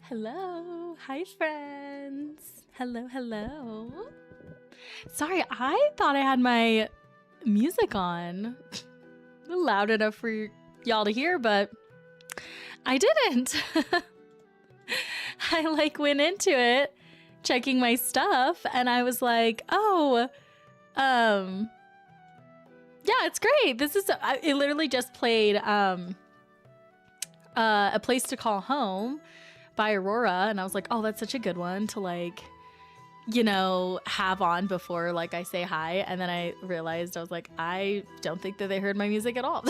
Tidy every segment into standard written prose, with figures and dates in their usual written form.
Hello. Hi, friends. Hello, hello. Sorry, I thought I had my music on loud enough for y'all to hear, but I didn't. I went into it checking my stuff and I was like, oh, yeah, it's great. It literally just played A Place to Call Home by Aurora, and I was like, oh, that's such a good one to have on before I say hi. And then I realized I was like, I don't think that they heard my music at all.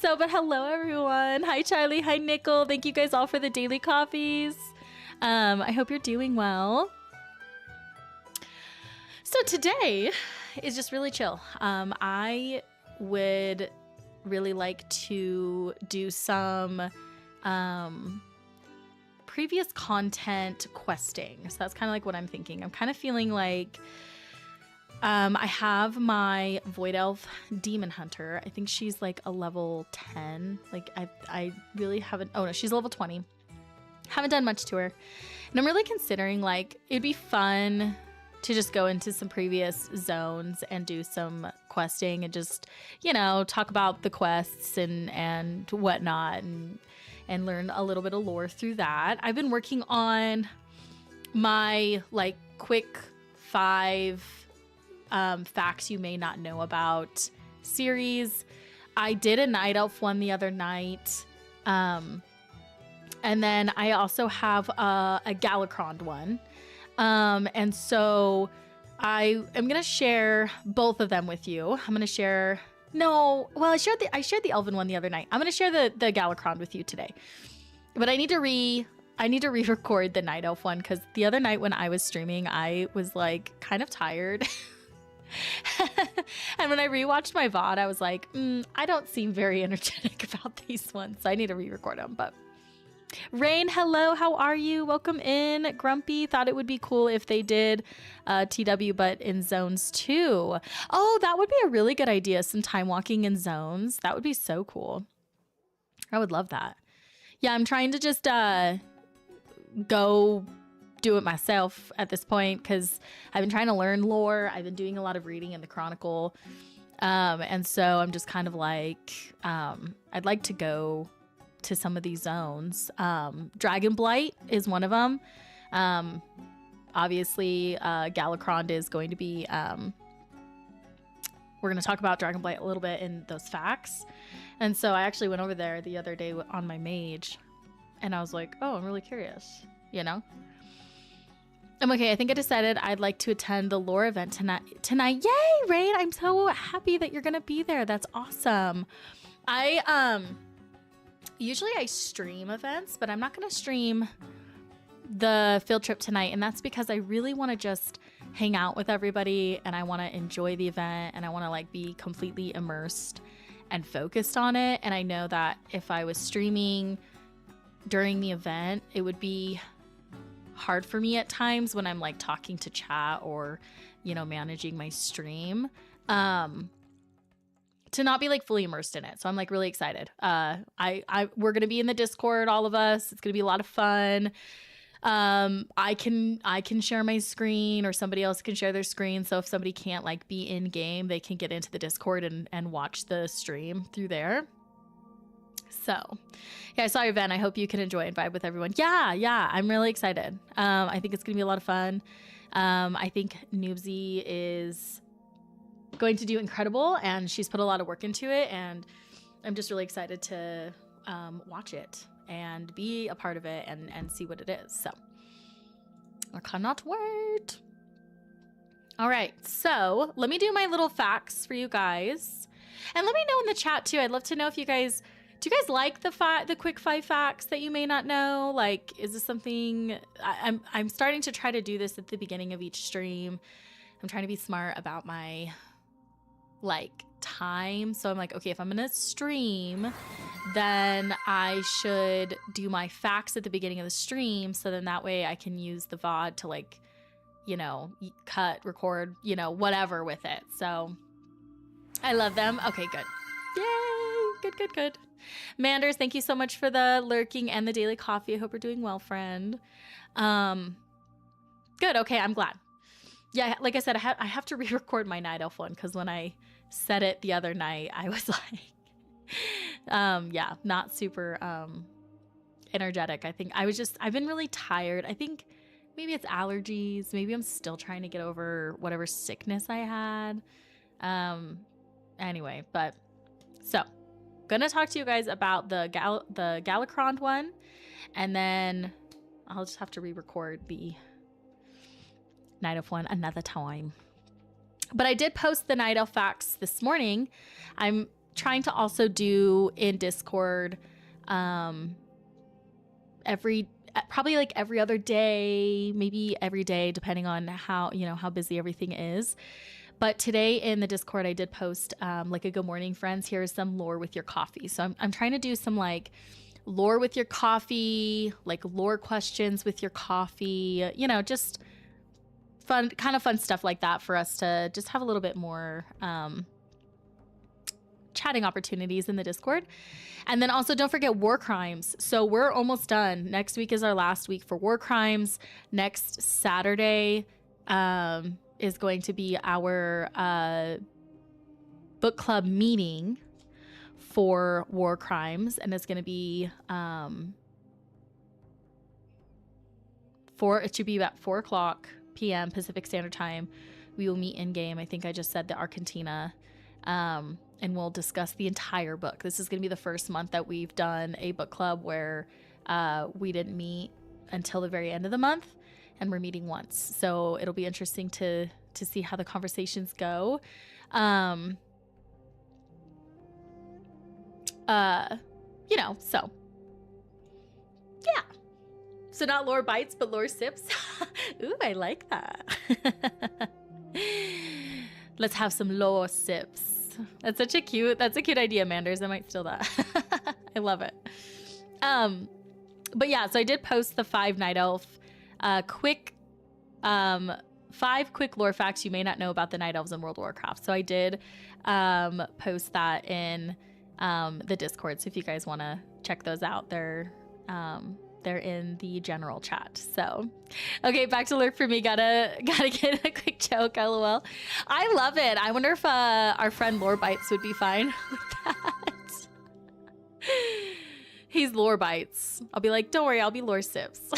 But hello everyone. Hi Charlie, hi Nickel. Thank you guys all for the daily coffees. I hope you're doing well. So today is just really chill. I would really like to do some previous content questing. So that's kind of what I'm thinking. I'm kind of feeling like I have my Void Elf Demon Hunter. I think she's a level 10. I really haven't. Oh no, she's level 20. Haven't done much to her. And I'm really considering it'd be fun to just go into some previous zones and do some questing and just, talk about the quests and whatnot and learn a little bit of lore through that. I've been working on my quick 5 facts you may not know about series. I did a Night Elf one the other night. And then I also have a Galacrond one. And so I am going to share both of them with you. I'm going to share... No, well, I shared the Elven one the other night. I'm going to share the Galacrond with you today. But I need to re-record the Night Elf one because the other night when I was streaming, I was kind of tired. And when I rewatched my VOD, I was like, I don't seem very energetic about these ones. So I need to re-record them. But Rain, hello, how are you? Welcome in. Grumpy thought it would be cool if they did TW, but in zones too. Oh, that would be a really good idea. Some time walking in zones. That would be so cool. I would love that. Yeah, I'm trying to just go do it myself at this point because I've been trying to learn lore. I've been doing a lot of reading in the Chronicle. And so I'm just kind of I'd like to go to some of these zones. Dragonblight is one of them. Obviously, Galacrond is going to be... we're going to talk about Dragonblight a little bit in those facts. And so I actually went over there the other day on my mage. And I was like, oh, I'm really curious. I'm okay. I think I decided I'd like to attend the lore event tonight. Yay, Rain! I'm so happy that you're going to be there. That's awesome. Usually I stream events, but I'm not going to stream the field trip tonight. And that's because I really want to just hang out with everybody and I want to enjoy the event and I want to be completely immersed and focused on it. And I know that if I was streaming during the event, it would be hard for me at times when I'm talking to chat or, managing my stream. To not be fully immersed in it. So I'm really excited. We're going to be in the Discord, all of us. It's going to be a lot of fun. I can share my screen or somebody else can share their screen. So if somebody can't be in game, they can get into the Discord and watch the stream through there. So yeah, I saw your event. I hope you can enjoy and vibe with everyone. Yeah. I'm really excited. I think it's going to be a lot of fun. I think Noobsy is going to do incredible and she's put a lot of work into it and I'm just really excited to watch it and be a part of it and see what it is. So I cannot wait. All right, so let me do my little facts for you guys and let me know in the chat too. I'd love to know if do you guys like the quick 5 facts that you may not know? Is this something I'm starting to try to do this at the beginning of each stream. I'm trying to be smart about my time. So I'm okay, if I'm gonna stream, then I should do my facts at the beginning of the stream. So then that way I can use the VOD to cut, record, whatever with it. So I love them. Okay, good. Yay. Good. Manders, thank you so much for the lurking and the daily coffee. I hope you're doing well, friend. Good. Okay, I'm glad. Yeah, like I said, I have to re-record my Night Elf one because when I said it the other night, I was like, yeah, not super energetic. I think I've been really tired. I think maybe it's allergies. Maybe I'm still trying to get over whatever sickness I had. Anyway, but so gonna talk to you guys about the Galacrond one, and then I'll just have to re-record the Night Elf one another time. But I did post the Night Elf facts this morning. I'm trying to also do in Discord probably like every other day, maybe every day, depending on how busy everything is. But today in the Discord, I did post like a good morning, friends. Here's some lore with your coffee. So I'm trying to do some like lore with your coffee, like lore questions with your coffee, just fun stuff like that for us to just have a little bit more chatting opportunities in the Discord. And then also don't forget war crimes. So we're almost done. Next week is our last week for war crimes. Next Saturday is going to be our book club meeting for war crimes, and it's going to be it should be about 4:00 p.m. Pacific Standard Time. We will meet in game. I think I just said the Argentina, and we'll discuss the entire book. This is going to be the first month that we've done a book club where we didn't meet until the very end of the month, and we're meeting once. So it'll be interesting to see how the conversations go. So yeah. So not lore bites, but lore sips. Ooh, I like that. Let's have some lore sips. That's a cute idea, Manders. I might steal that. I love it. But yeah, so I did post the 5 Night Elf quick 5 quick lore facts you may not know about the Night Elves in World of Warcraft. So I did post that in the Discord. So if you guys want to check those out, they're in the general chat. So, okay, back to lurk for me. Gotta get a quick joke. LOL. I love it. I wonder if our friend Lore Bites would be fine with that. He's Lore Bites. I'll be like, don't worry, I'll be Lore Sips.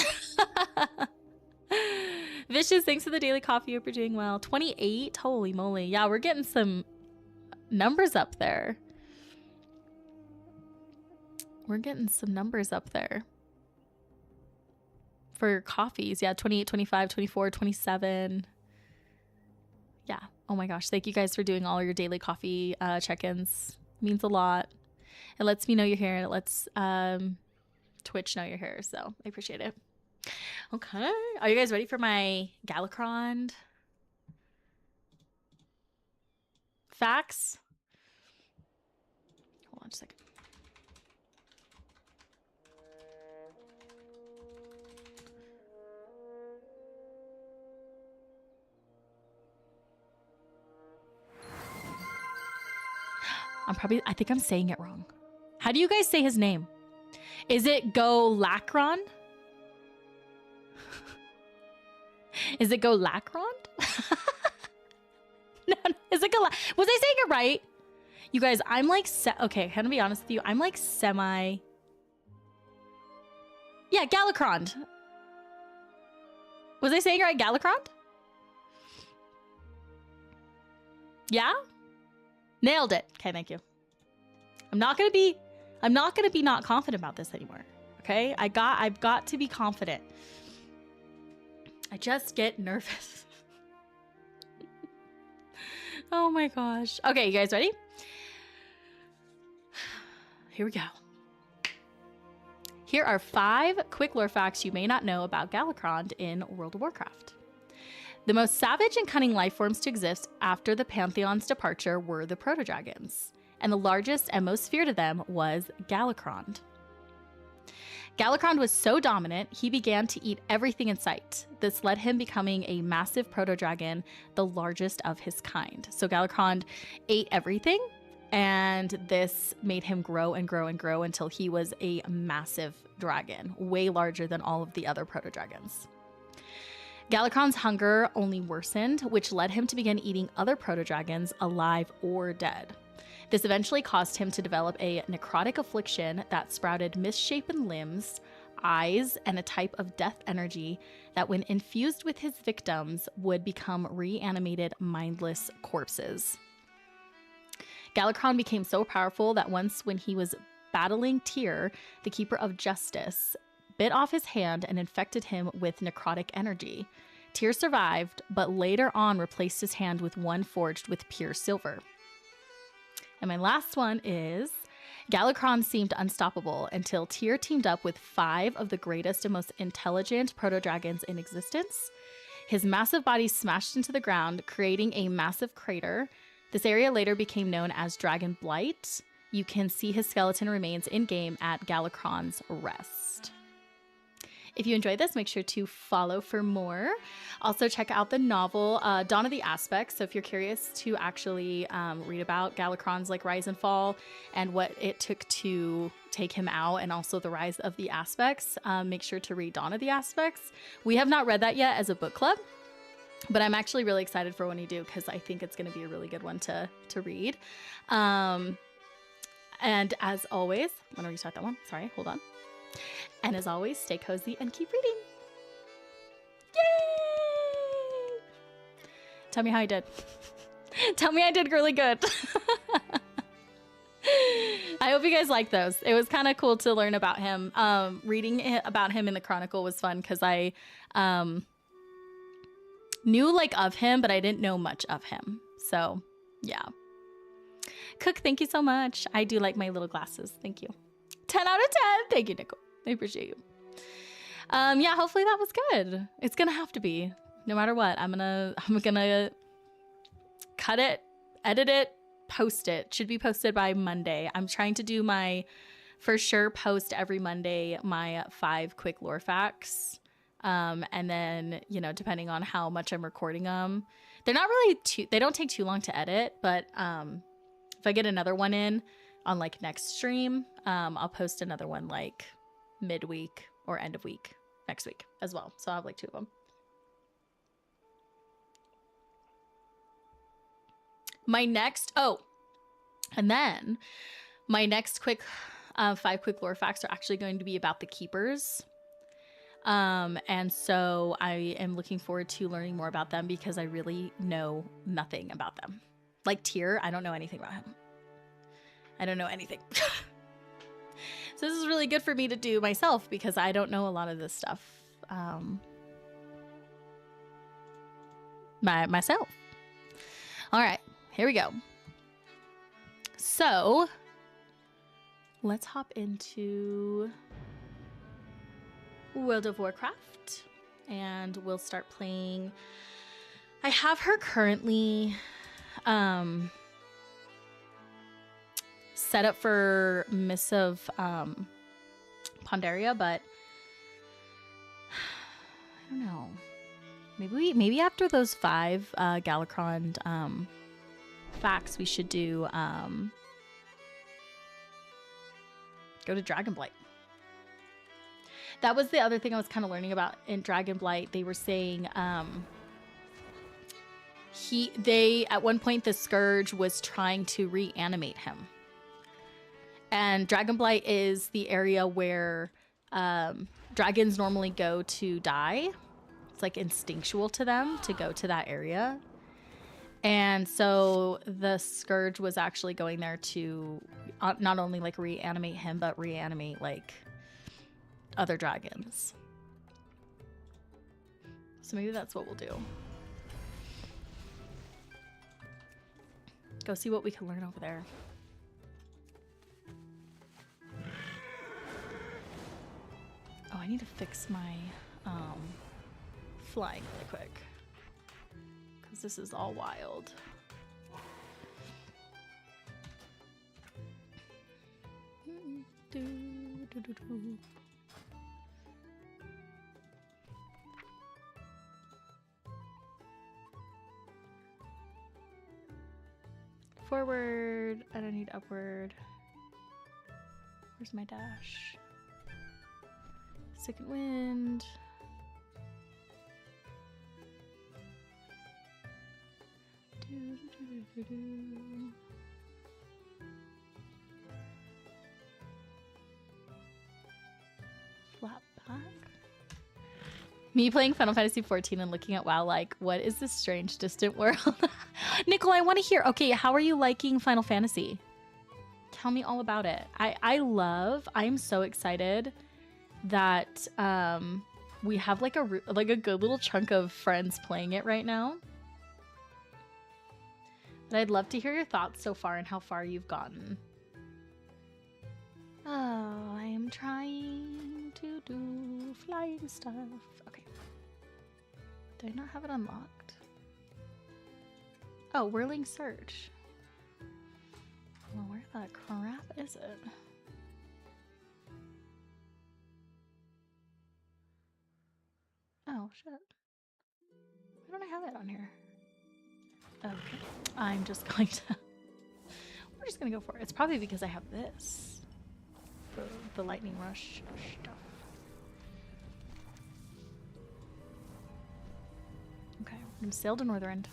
Vicious, thanks for the daily coffee. Hope you're doing well. 28? Holy moly. Yeah, we're getting some numbers up there. We're getting some numbers up there for coffees. Yeah, 28, 25, 24, 27. Yeah. Oh my gosh. Thank you guys for doing all your daily coffee check-ins. It means a lot. It lets me know you're here. And it lets Twitch know you're here. So I appreciate it. Okay. Are you guys ready for my Galacrond facts? Hold on a second. I think I'm saying it wrong. How do you guys say his name? Is it Golacron? Is it Golacron? No, is it was I saying it right? You guys, I'm like, okay, I'm gonna be honest with you. I'm like yeah, Galacrond. Was I saying it right? Galacrond? Yeah? Nailed it. Okay, thank you. I'm not gonna be not confident about this anymore. Okay? I've got to be confident. I just get nervous. Oh my gosh. Okay, you guys ready? Here we go. Here are 5 quick lore facts you may not know about Galacrond in World of Warcraft. The most savage and cunning life forms to exist after the Pantheon's departure were the proto-dragons, and the largest and most feared of them was Galacrond. Galacrond was so dominant, he began to eat everything in sight. This led him becoming a massive proto-dragon, the largest of his kind. So Galacrond ate everything, And this made him grow and grow and grow until he was a massive dragon, way larger than all of the other proto-dragons. Galakrond's hunger only worsened, which led him to begin eating other proto-dragons, alive or dead. This eventually caused him to develop a necrotic affliction that sprouted misshapen limbs, eyes, and a type of death energy that, when infused with his victims, would become reanimated, mindless corpses. Galakrond became so powerful that once, when he was battling Tyr, the Keeper of Justice, bit off his hand and infected him with necrotic energy. Tyr survived, but later on replaced his hand with one forged with pure silver. And my last one is, Galakrond seemed unstoppable until Tyr teamed up with 5 of the greatest and most intelligent proto-dragons in existence. His massive body smashed into the ground, creating a massive crater. This area later became known as Dragon Blight. You can see his skeleton remains in-game at Galakrond's Rest. If you enjoyed this, make sure to follow for more. Also, check out the novel Dawn of the Aspects. So if you're curious to actually read about Galakrond's rise and fall and what it took to take him out, and also the rise of the Aspects, make sure to read Dawn of the Aspects. We have not read that yet as a book club, but I'm actually really excited for when you do, because I think it's going to be a really good one to read. And as always, I'm going to restart that one. Sorry, hold on. And as always, stay cozy and keep reading. Yay! Tell me how I did. Tell me I did really good. I hope you guys like those. It was kind of cool to learn about him. Reading about him in the Chronicle was fun because I knew of him, but I didn't know much of him. So yeah. Cook, thank you so much. I do like my little glasses. Thank you. 10 out of 10. Thank you, Nicole. I appreciate you. Yeah, hopefully that was good. It's gonna have to be. No matter what, I'm gonna cut it, edit it, post it. Should be posted by Monday. I'm trying to do my, for sure, post every Monday my 5 quick lore facts. And then, depending on how much I'm recording them, they're not really they don't take too long to edit, but if I get another one in on next stream, I'll post another one midweek or end of week next week as well. So I'll have 2 of them. My next, and then my next 5 quick lore facts are actually going to be about the keepers. And so I am looking forward to learning more about them because I really know nothing about them. Tyr, I don't know anything about him. I don't know anything. So this is really good for me to do myself because I don't know a lot of this stuff myself. All right, here we go. So let's hop into World of Warcraft and we'll start playing. I have her currently set up for Miss of Pandaria, but I don't know. Maybe after those 5 Galakrond facts, we should do go to Dragonblight. That was the other thing I was kind of learning about in Dragonblight. They were saying at one point the Scourge was trying to reanimate him. And Dragonblight is the area where dragons normally go to die. It's instinctual to them to go to that area. And so the Scourge was actually going there to not only reanimate him, but reanimate other dragons. So maybe that's what we'll do. Go see what we can learn over there. Oh, I need to fix my flying really quick because this is all wild. Forward. I don't need upward. Where's my dash? Second wind. Flat back. Me playing Final Fantasy 14 and looking at WoW like, what is this strange distant world? Nicole, I want to hear. Okay, how are you liking Final Fantasy? Tell me all about it. I'm so excited that we have like a good little chunk of friends playing it right now. But I'd love to hear your thoughts so far and how far you've gotten. Oh, I am trying to do flying stuff. Okay. Do I not have it unlocked? Oh, Whirling Surge. Well, where the crap is it? Oh, shit. Why don't I have it on here? Okay. I'm just going to... We're just going to go for it. It's probably because I have this. The lightning rush stuff. Okay, we're going to sail to Northrend.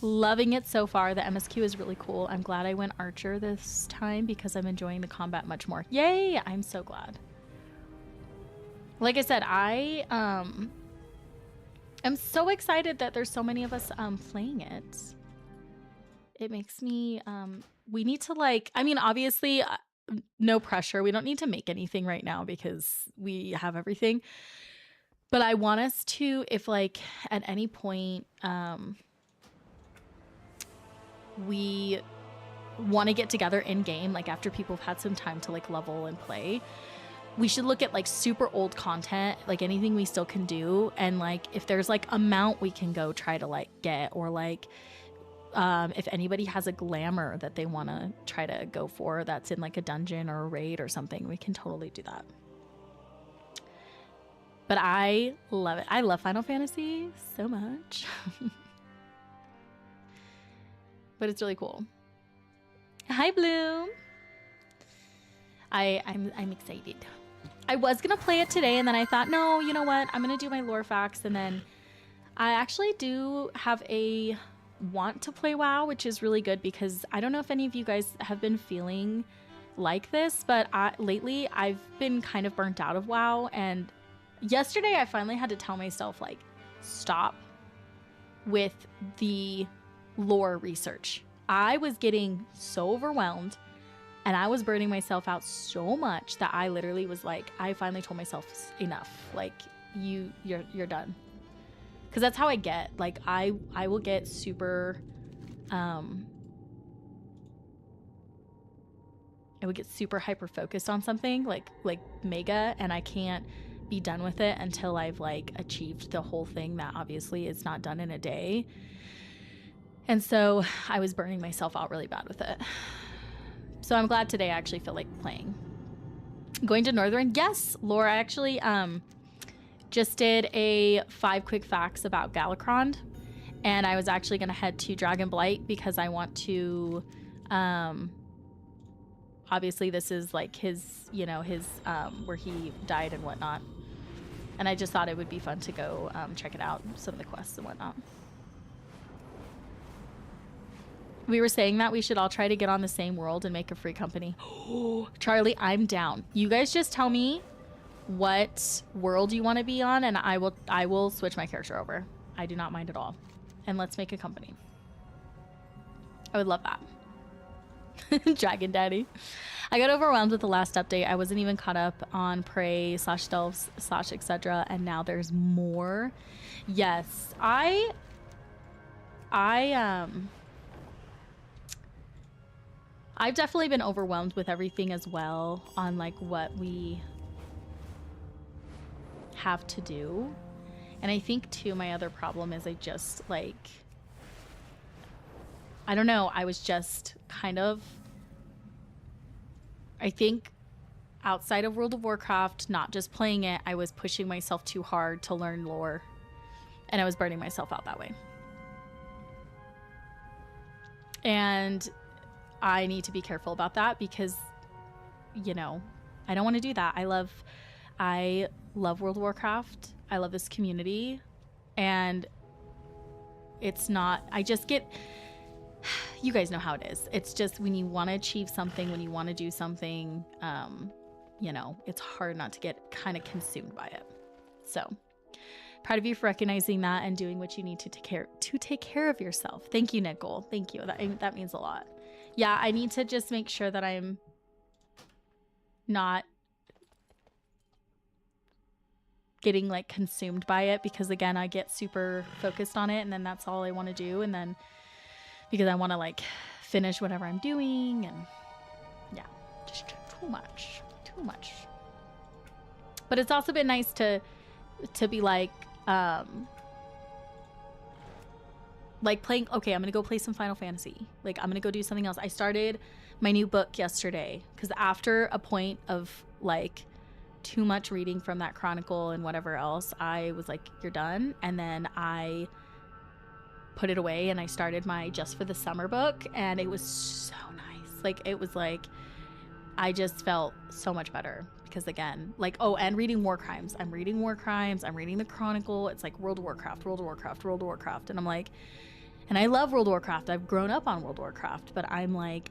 Loving it so far. The MSQ is really cool. I'm glad I went Archer this time because I'm enjoying the combat much more. Yay! I'm so glad. Like I said, I'm so excited that there's so many of us playing it. It makes me we need to like, I mean, obviously no pressure. We don't need to make anything right now because we have everything. But I want us to, if like at any point we want to get together in game, like after people have had some time to like level and play, we should look at like super old content, like anything we still can do. And like, if there's like a mount we can go try to like get, or like, if anybody has a glamour that they want to try to go for that's in like a dungeon or a raid or something, we can totally do that. But I love it. I love Final Fantasy so much. But it's really cool. Hi, Bloom. I'm excited. I was gonna play it today, and then I thought, no, you know what? I'm gonna do my lore facts, and then I actually do have a want to play WoW, which is really good because I don't know if any of you guys have been feeling like this, but lately I've been kind of burnt out of WoW, and yesterday I finally had to tell myself, like, stop with the lore research. I was getting so overwhelmed and I was burning myself out so much that I literally was like, I finally told myself enough. Like, you're done. Because that's how I get. Like, I will get super I would get super hyper focused on something like mega, and I can't be done with it until I've like achieved the whole thing that obviously is not done in a day. And so I was burning myself out really bad with it. So I'm glad today I actually feel like playing. Going to Northrend? Yes, Laura actually just did a 5 quick facts about Galakron, and I was actually going to head to Dragonblight because I want to obviously this is like his, you know, his where he died and whatnot, and I just thought it would be fun to go check it out, some of the quests and whatnot. We were saying that we should all try to get on the same world and make a free company. Charlie, I'm down. You guys just tell me what world you want to be on, and I will switch my character over. I do not mind at all. And let's make a company. I would love that. Dragon Daddy. I got overwhelmed with the last update. I wasn't even caught up on Prey / Delves / etc. And now there's more. Yes, I've definitely been overwhelmed with everything as well, on like what we have to do. And I think too, my other problem is I just like, I don't know, I was just kind of, I think outside of World of Warcraft, not just playing it, I was pushing myself too hard to learn lore, and I was burning myself out that way. And I need to be careful about that because, you know, I don't want to do that. I love World of Warcraft. I love this community, and it's not, I just get, you guys know how it is. It's just when you want to achieve something, when you want to do something, you know, it's hard not to get kind of consumed by it. So proud of you for recognizing that and doing what you need to take care of yourself. Thank you, Nicole. Thank you. That means a lot. Yeah, I need to just make sure that I'm not getting like consumed by it, because again, I get super focused on it, and then that's all I want to do, and then because I want to like finish whatever I'm doing, and yeah, just too much. But it's also been nice to be like playing, okay, I'm gonna go play some Final Fantasy, like I'm gonna go do something else. I started my new book yesterday because after a point of like too much reading from that chronicle and whatever else, I was like, you're done. And then I put it away and I started my Just for the Summer book, and it was so nice. Like it was like, I just felt so much better because again, like, oh, and reading War Crimes. I'm reading War Crimes. I'm reading the Chronicle. It's like World of Warcraft. And I'm like, and I love World of Warcraft. I've grown up on World of Warcraft, but I am like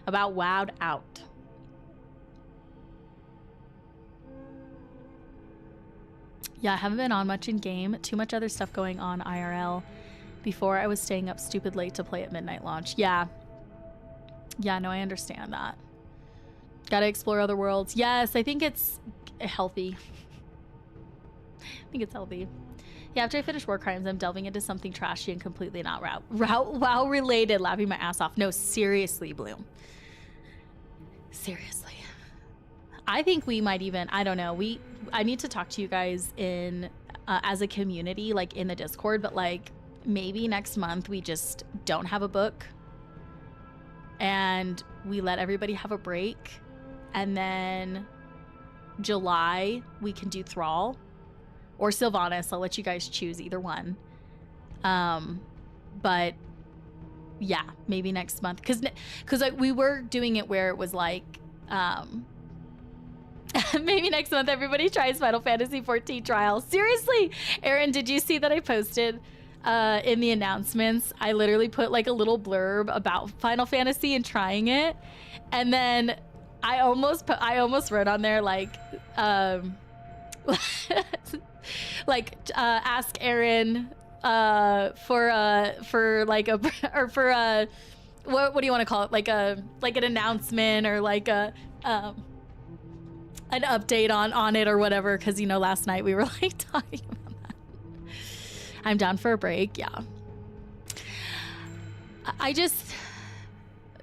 about wowed out. Yeah, I haven't been on much in game. Too much other stuff going on IRL. Before I was staying up stupid late to play at midnight launch. Yeah, no, I understand that. Gotta explore other worlds. Yes, I think it's healthy. Yeah, after I finish War Crimes, I'm delving into something trashy and completely not WoW related, laughing my ass off. No, seriously, Bloom. Seriously. I think we might even, I don't know, I need to talk to you guys in as a community, like in the Discord, but like maybe next month we just don't have a book and we let everybody have a break, and then July we can do Thrall or Sylvanas. I'll let you guys choose either one. But yeah, maybe next month, because like, we were doing it where it was like maybe next month everybody tries Final Fantasy 14 trial. Seriously, Aaron, did you see that I posted in the announcements? I literally put like a little blurb about Final Fantasy and trying it, and then I almost wrote on there like like ask Aaron for like a or for a what do you want to call it, like an announcement or like a an update on it or whatever, because you know last night we were like talking about that. I'm down for a break. Yeah, I just,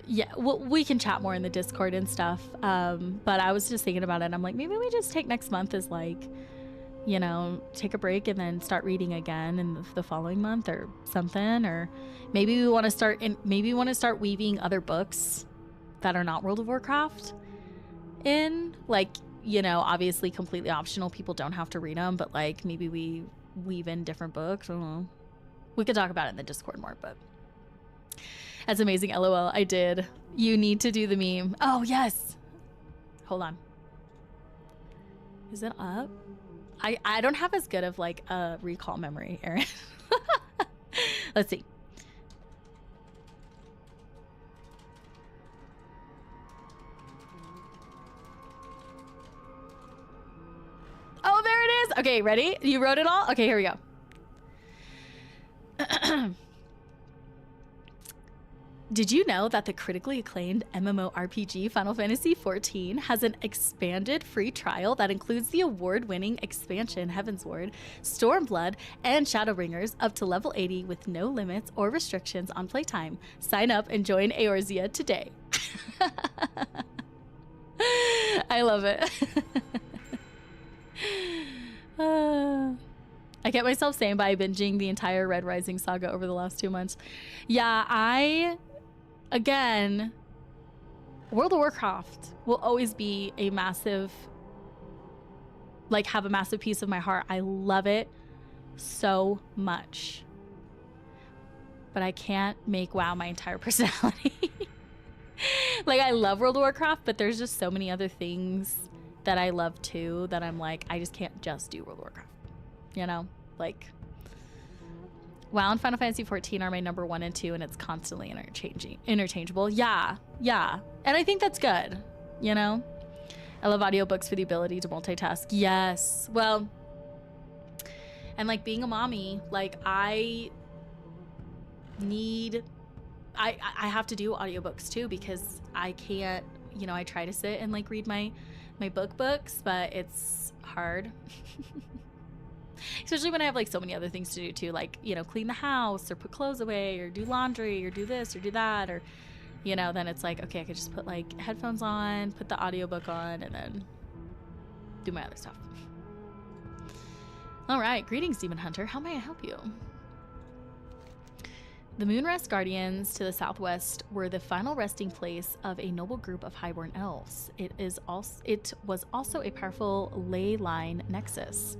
yeah, well, we can chat more in the Discord and stuff, but I was just thinking about it and I'm like, maybe we just take next month as like, you know, take a break and then start reading again in the following month or something. Or maybe we want to start weaving other books that are not World of Warcraft in, like, you know, obviously completely optional, people don't have to read them, but like maybe we weave in different books. I don't know, we could talk about it in the Discord more. But that's amazing. LOL, I did. You need to do the meme. Oh yes, hold on, is it up? I don't have as good of like a recall memory, Aaron. Let's see. Oh, there it is. Okay, ready? You wrote it all? Okay, here we go. Did you know that the critically acclaimed MMORPG Final Fantasy XIV has an expanded free trial that includes the award-winning expansion Heavensward, Stormblood, and Shadowbringers up to level 80 with no limits or restrictions on playtime? Sign up and join Eorzea today. I love it. I kept myself sane by binging the entire Red Rising saga over the last 2 months. Yeah, again, World of Warcraft will always be a massive, like, have a massive piece of my heart. I love it so much. but I can't make WoW my entire personality. Like, I love World of Warcraft, but there's just so many other things that I love too that I'm like, I just can't just do World of Warcraft. You know? Like, WoW and Final Fantasy 14 are my number 1 and 2, and it's constantly interchangeable. Yeah. And I think that's good, you know? I love audiobooks for the ability to multitask. Yes. Well, and like being a mommy, like I have to do audiobooks too, because I can't, you know, I try to sit and like read my books, but it's hard. Especially when I have like so many other things to do too, like, you know, clean the house or put clothes away or do laundry or do this or do that, or, you know, then it's like, okay, I could just put like headphones on, put the audiobook on, and then do my other stuff. All right, greetings, Demon Hunter. How may I help you? The Moonrest Guardians to the southwest were the final resting place of a noble group of highborn elves. It was also a powerful ley line nexus.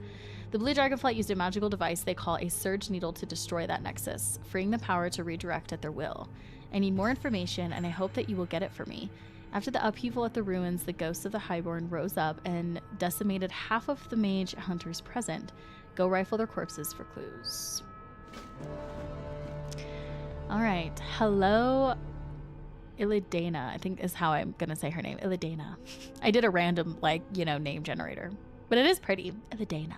The Blue Dragonflight used a magical device they call a Surge Needle to destroy that nexus, freeing the power to redirect at their will. I need more information, and I hope that you will get it for me. After the upheaval at the ruins, the ghosts of the highborn rose up and decimated half of the mage hunters present. Go rifle their corpses for clues. All right. Hello, Illidana, I think is how I'm going to say her name. Illidana. I did a random, like, you know, name generator, but it is pretty. Illidana.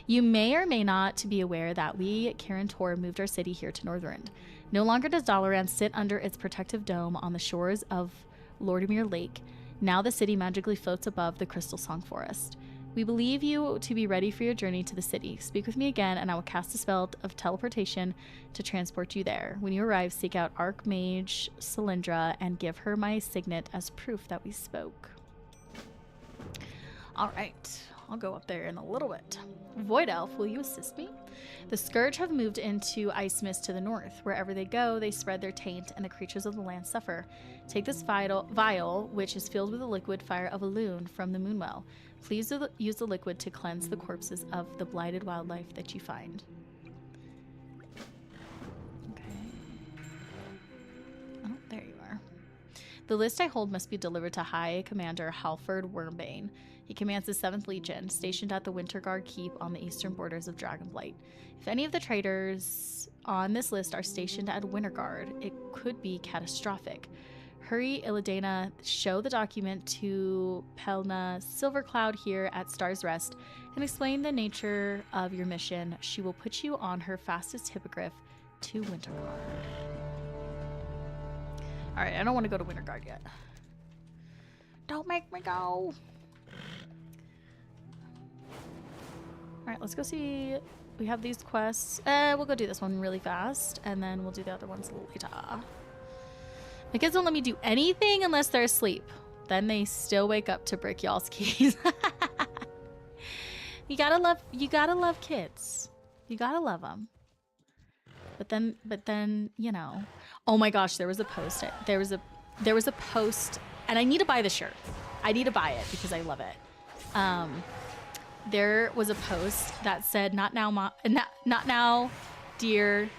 You may or may not be aware that we, Karen Tor, moved our city here to Northrend. No longer does Dalaran sit under its protective dome on the shores of Lordimir Lake. Now the city magically floats above the Crystal Song Forest. We believe you to be ready for your journey to the city. Speak with me again, and I will cast a spell of teleportation to transport you there. When you arrive, seek out Archmage Cylindra and give her my signet as proof that we spoke. All right, I'll go up there in a little bit. Void Elf, will you assist me? The Scourge have moved into Ice Mist to the north. Wherever they go, they spread their taint, and the creatures of the land suffer. Take this vial, which is filled with the liquid fire of a loon from the Moonwell. Please use the liquid to cleanse the corpses of the blighted wildlife that you find. Okay. Oh, there you are. The list I hold must be delivered to High Commander Halford Wormbane. He commands the 7th Legion, stationed at the Winterguard Keep on the eastern borders of Dragonblight. If any of the traitors on this list are stationed at Winterguard, it could be catastrophic. Hurry, Illidana, show the document to Pelna Silvercloud here at Star's Rest and explain the nature of your mission. She will put you on her fastest hippogriff to Winterguard. All right, I don't want to go to Winterguard yet. Don't make me go. All right, let's go see. We have these quests. We'll go do this one really fast, and then we'll do the other ones later. My kids don't let me do anything unless they're asleep. Then they still wake up to break y'all's keys. You gotta love kids. You gotta love them. But then, you know. Oh my gosh, there was a post. There was a post, and I need to buy the shirt. I need to buy it because I love it. There was a post that said, "Not now, not now, dear.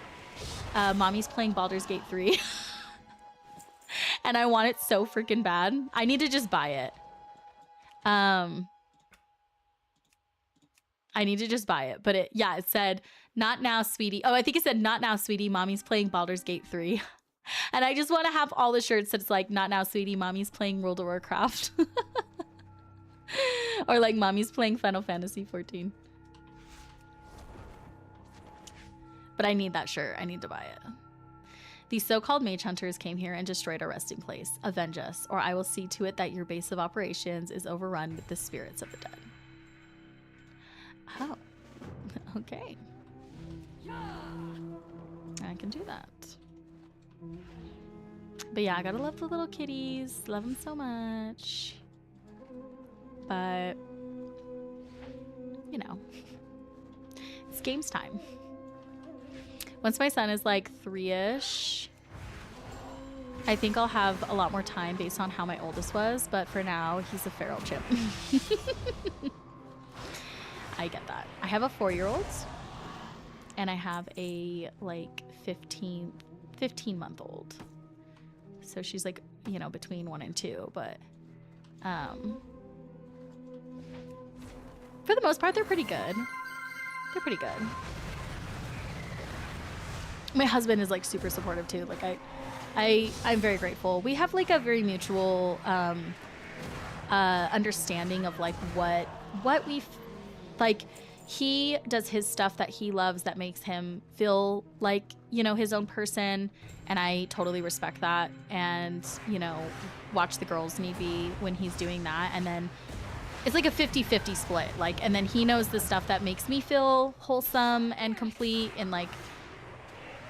Mommy's playing Baldur's Gate 3." And I want it so freaking bad. I need to just buy it. I need to just buy it. But it said, "Not now, sweetie." Oh, I think it said, "Not now, sweetie. Mommy's playing Baldur's Gate 3." And I just want to have all the shirts that's like, "Not now, sweetie. Mommy's playing World of Warcraft." Or like, "Mommy's playing Final Fantasy 14. But I need that shirt. I need to buy it. These so-called mage hunters came here and destroyed our resting place. Avenge us, or I will see to it that your base of operations is overrun with the spirits of the dead. Oh, okay. I can do that. But yeah, I gotta love the little kitties. Love them so much. But, you know, it's games time. Once my son is like 3-ish, I think I'll have a lot more time based on how my oldest was. But for now, he's a feral chimp. I get that. I have a 4-year-old. And I have a like 15-month-old. So she's like, you know, between 1 and 2, but for the most part, they're pretty good. They're pretty good. My husband is like super supportive too. Like I'm very grateful. We have like a very mutual understanding of like what we like. He does his stuff that he loves that makes him feel like, you know, his own person. And I totally respect that. And, you know, watch the girls need be when he's doing that. And then it's like a 50-50 split. Like, and then he knows the stuff that makes me feel wholesome and complete and like,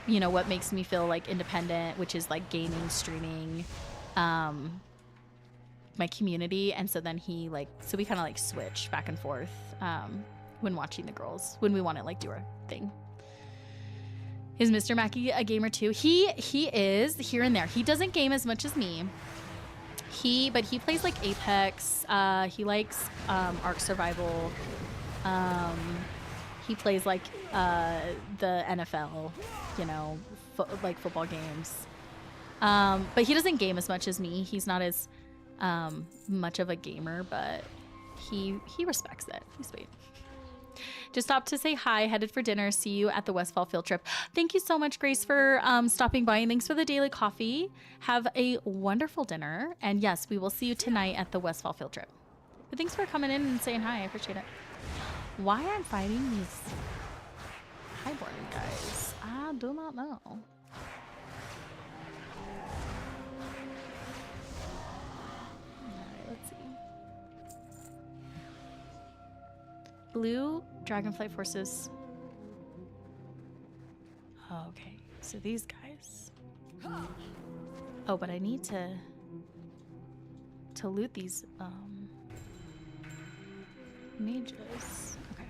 you know, what makes me feel like independent, which is like gaming, streaming, my community. And so then he like, so we kind of like switch back and forth when watching the girls, when we want to like do our thing. Is Mr. Mackey a gamer too? He is here and there. He doesn't game as much as me. But he plays like Apex. He likes Ark Survival. He plays like the NFL, you know, like football games. But he doesn't game as much as me. He's not as much of a gamer, but he respects it. He's sweet. Just stopped to say hi, headed for dinner. See you at the Westfall field trip. Thank you so much, Grace, for stopping by, and thanks for the daily coffee. Have a wonderful dinner. And yes, we will see you tonight at the Westfall field trip. But thanks for coming in and saying hi. I appreciate it. Why I'm fighting these highborn guys, I do not know. All right, let's see. Blue Dragonflight Forces. Oh, okay, so these guys. Oh, but I need to loot these mages. Okay.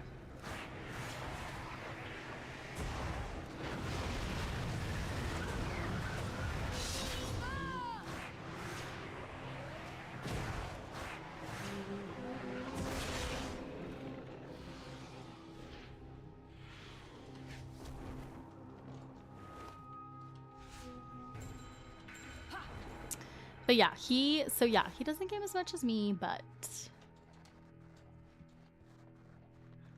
But yeah, he doesn't game as much as me, but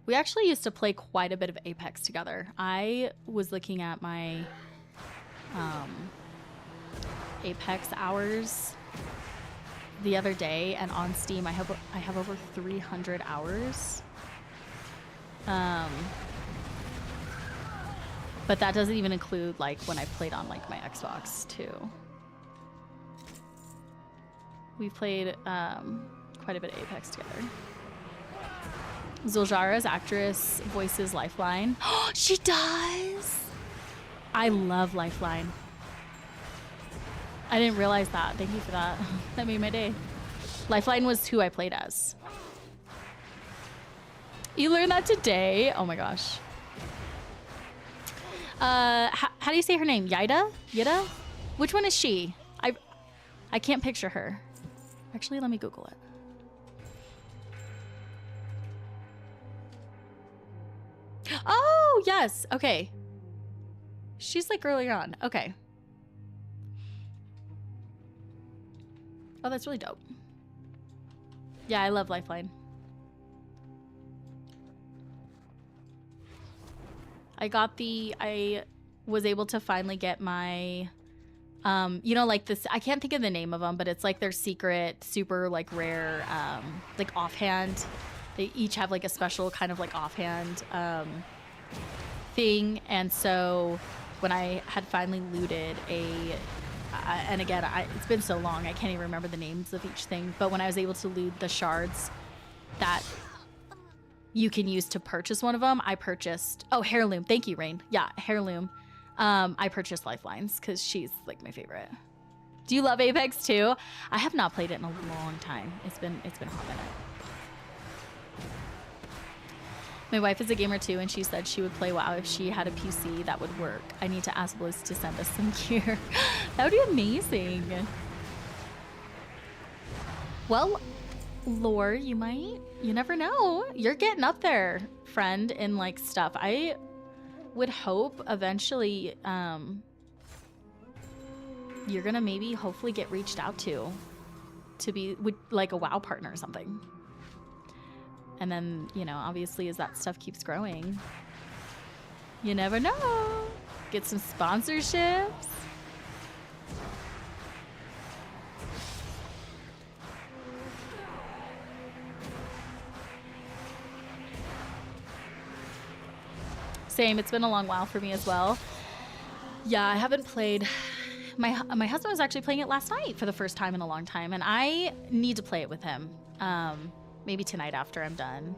we actually used to play quite a bit of Apex together. I was looking at my Apex hours the other day, and on Steam I have over 300 hours. But that doesn't even include like when I played on like my Xbox too. We played quite a bit of Apex together. Zuljara's actress voices Lifeline. Oh, she does! I love Lifeline. I didn't realize that. Thank you for that. That made my day. Lifeline was who I played as. You learned that today? Oh my gosh. How do you say her name? Yida? Yida? Which one is she? I can't picture her. Actually, let me Google it. Oh, yes. Okay. She's like earlier on. Okay. Oh, that's really dope. Yeah, I love Lifeline. I was able to finally get my, you know, like this, I can't think of the name of them, but it's like their secret, super like rare, like offhand. They each have like a special kind of like offhand thing. And so when I had finally looted and again, it's been so long, I can't even remember the names of each thing. But when I was able to loot the shards that you can use to purchase one of them, I purchased, oh, Heirloom. Thank you, Rain. Yeah, Heirloom. I purchased Lifelines because she's like my favorite. Do you love Apex too? I have not played it in a long time. It's been a hot minute. My wife is a gamer too, and she said she would play WoW if she had a PC that would work. I need to ask Bliss to send us some gear. That would be amazing. Well, Lore, you might. You never know. You're getting up there, friend, in like stuff. would hope eventually you're gonna maybe hopefully get reached out to be with like a WoW partner or something. And then, you know, obviously as that stuff keeps growing, you never know. Get some sponsorships. Same, it's been a long while for me as well. Yeah, I haven't played. My husband was actually playing it last night for the first time in a long time, and I need to play it with him. Maybe tonight after I'm done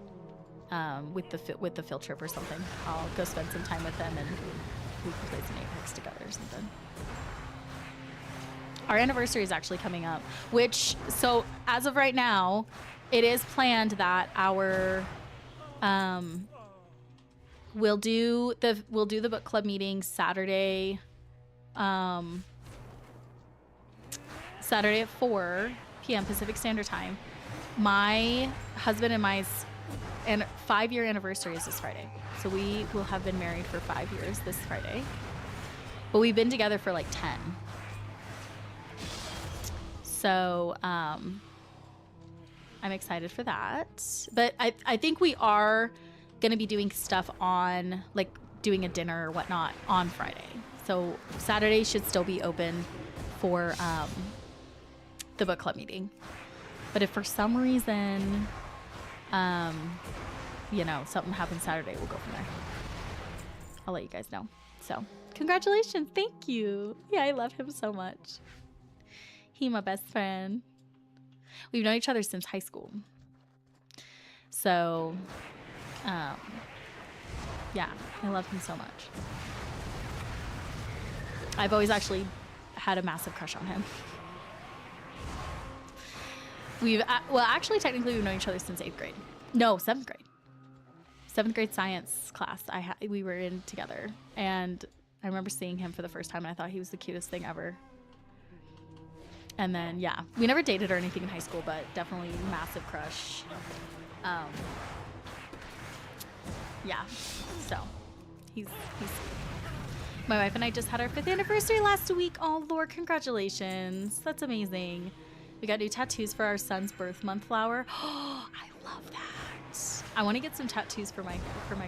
with the field trip or something. I'll go spend some time with him and we can play some Apex together or something. Our anniversary is actually coming up, so as of right now, it is planned that our we'll do the book club meeting Saturday. Saturday at 4 p.m. Pacific Standard Time. My husband and my 5-year anniversary is this Friday. So we will have been married for 5 years this Friday. But we've been together for like 10. So I'm excited for that. But I think we are going to be doing stuff on, like doing a dinner or whatnot on Friday. So Saturday should still be open for the book club meeting. But if for some reason, you know, something happens Saturday, we'll go from there. I'll let you guys know. So congratulations. Thank you. Yeah, I love him so much. He my best friend. We've known each other since high school. So, yeah, I love him so much. I've always actually had a massive crush on him. Actually, technically, we've known each other since 8th grade. No, 7th grade. 7th grade science class. We were in together, and I remember seeing him for the first time, and I thought he was the cutest thing ever. And then, yeah, we never dated or anything in high school, but definitely massive crush. Yeah, so he's my wife and I just had our 5th anniversary last week. Oh, Lord, congratulations. That's amazing. We got new tattoos for our son's birth month flower. Oh, I love that. I want to get some tattoos for my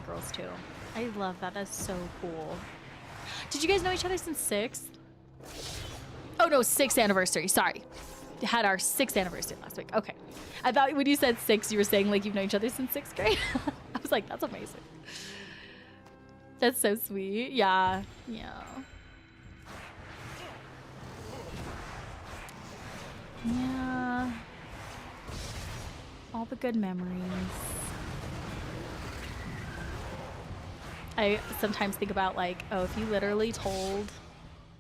girls too. I love that. That's so cool. Did you guys know each other since 6th? Oh no, 6th anniversary. Sorry. Had our 6th anniversary last week. Okay. I thought when you said 6, you were saying like you've known each other since 6th grade. I was like, that's amazing. That's so sweet. Yeah. Yeah. Yeah. All the good memories. I sometimes think about like, oh, if you literally told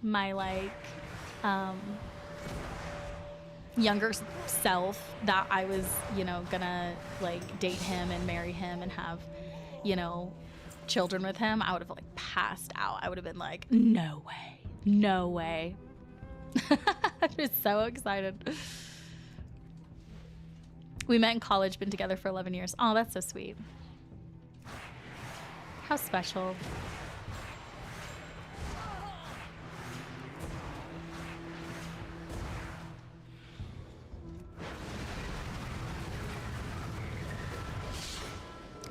my like younger self that I was, you know, gonna like date him and marry him and have, you know, children with him, I would have like passed out. I would have been like, no way, no way. I'm just so excited. We met in college, been together for 11 years. Oh, that's so sweet. How special.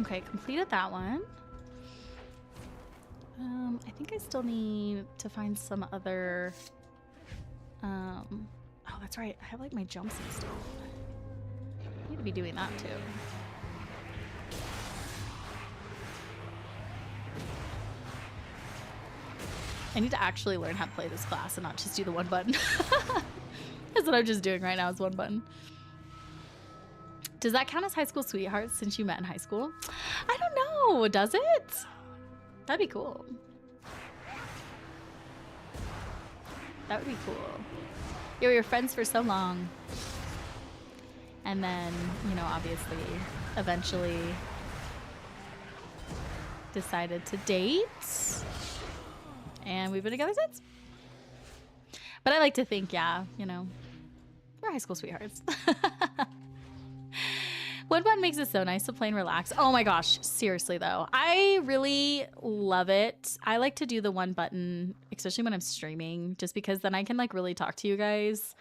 Okay, completed that one. I think I still need to find some other, oh, that's right. I have like my jumpsuit still. I need to be doing that too. I need to actually learn how to play this class and not just do the one button. That's what I'm just doing right now is one button. Does that count as high school sweethearts since you met in high school? I don't know. Does it? That'd be cool. That would be cool. Yeah, we were friends for so long. And then, you know, obviously, eventually decided to date. And we've been together since. But I like to think, yeah, you know, we're high school sweethearts. one button makes it so nice to play and relax. Oh my gosh, seriously though. I really love it. I like to do the one button, especially when I'm streaming, just because then I can like really talk to you guys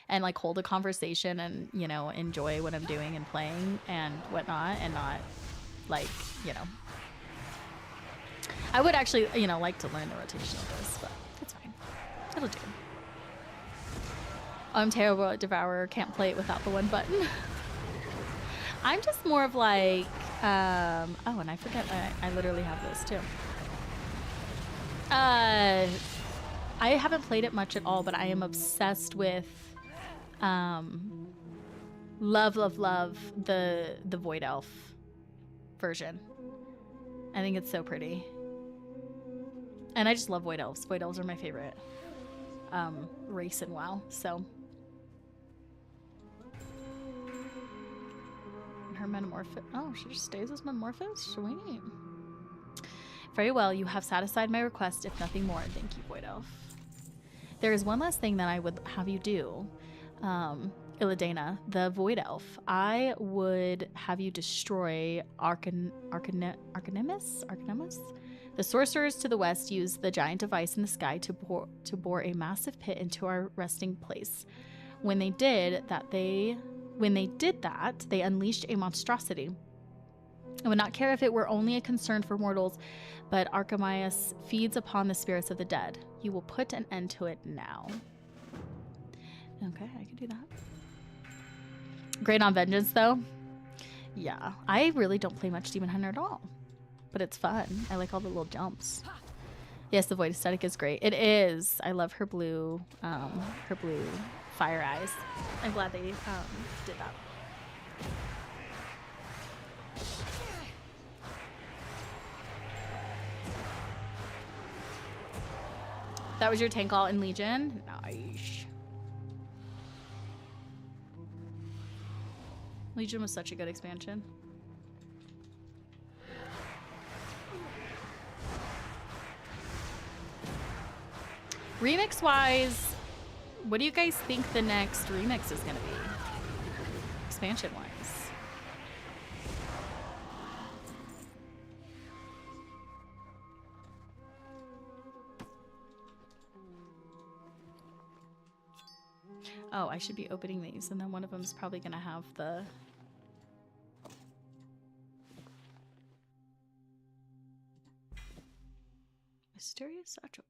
and like hold a conversation and, you know, enjoy what I'm doing and playing and whatnot, and not like, you know. I would actually, you know, like to learn the rotation of this, but it's fine. It'll do. Oh, I'm terrible at Devourer. Can't play it without the one button. I'm just more of like, oh, and I forget, I literally have this too. I haven't played it much at all, but I am obsessed with, love the Void Elf version. I think it's so pretty. And I just love Void Elves. Void Elves are my favorite race in WoW, so. Her metamorphosis. Oh, she just stays as metamorphosis? Sweet. Very well, you have satisfied my request, if nothing more. Thank you, Void Elf. There is one last thing that I would have you do. Illidanna, the Void Elf. I would have you destroy Arcanemus? The sorcerers to the west used the giant device in the sky to bore a massive pit into our resting place. When they did that, they unleashed a monstrosity. I would not care if it were only a concern for mortals, but Arcanemus feeds upon the spirits of the dead. You will put an end to it now. Okay, I can do that. Great on vengeance, though. Yeah, I really don't play much Demon Hunter at all, but it's fun. I like all the little jumps. Yes, the void aesthetic is great. It is. I love her blue fire eyes. I'm glad they did that. That was your tank all in Legion? Nice. Legion was such a good expansion. Remix wise, what do you guys think the next remix is gonna be? Expansion wise. Oh, I should be opening these, and then one of them is probably gonna have the mysterious satchel.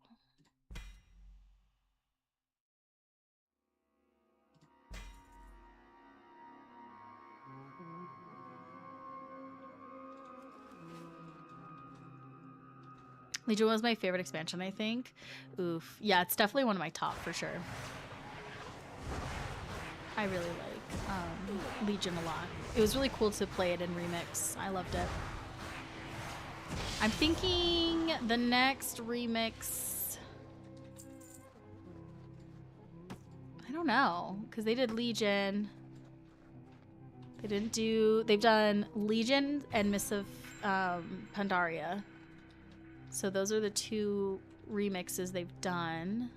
Legion was my favorite expansion, I think. Oof. Yeah, it's definitely one of my top for sure. I really like Legion a lot. It was really cool to play it in Remix. I loved it. I'm thinking the next remix, I don't know, because they did Legion. They've done Legion and Mists of Pandaria. So those are the two remixes they've done.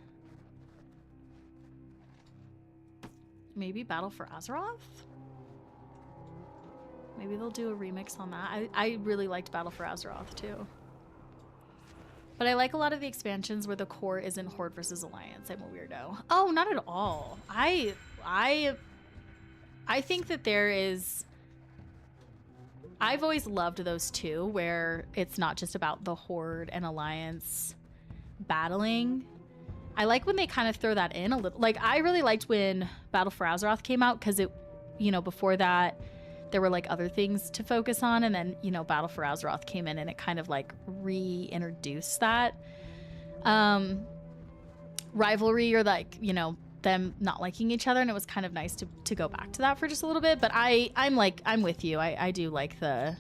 Maybe Battle for Azeroth? Maybe they'll do a remix on that. I really liked Battle for Azeroth too. But I like a lot of the expansions where the core isn't Horde versus Alliance. I'm a weirdo. Oh, not at all. I think that there is... I've always loved those two, where it's not just about the Horde and Alliance battling. I like when they kind of throw that in a little. Like, I really liked when Battle for Azeroth came out, because it, you know, before that, there were like other things to focus on, and then, you know, Battle for Azeroth came in and it kind of like reintroduced that rivalry, or like, you know, them not liking each other, and it was kind of nice to go back to that for just a little bit. But I'm with you. I do like the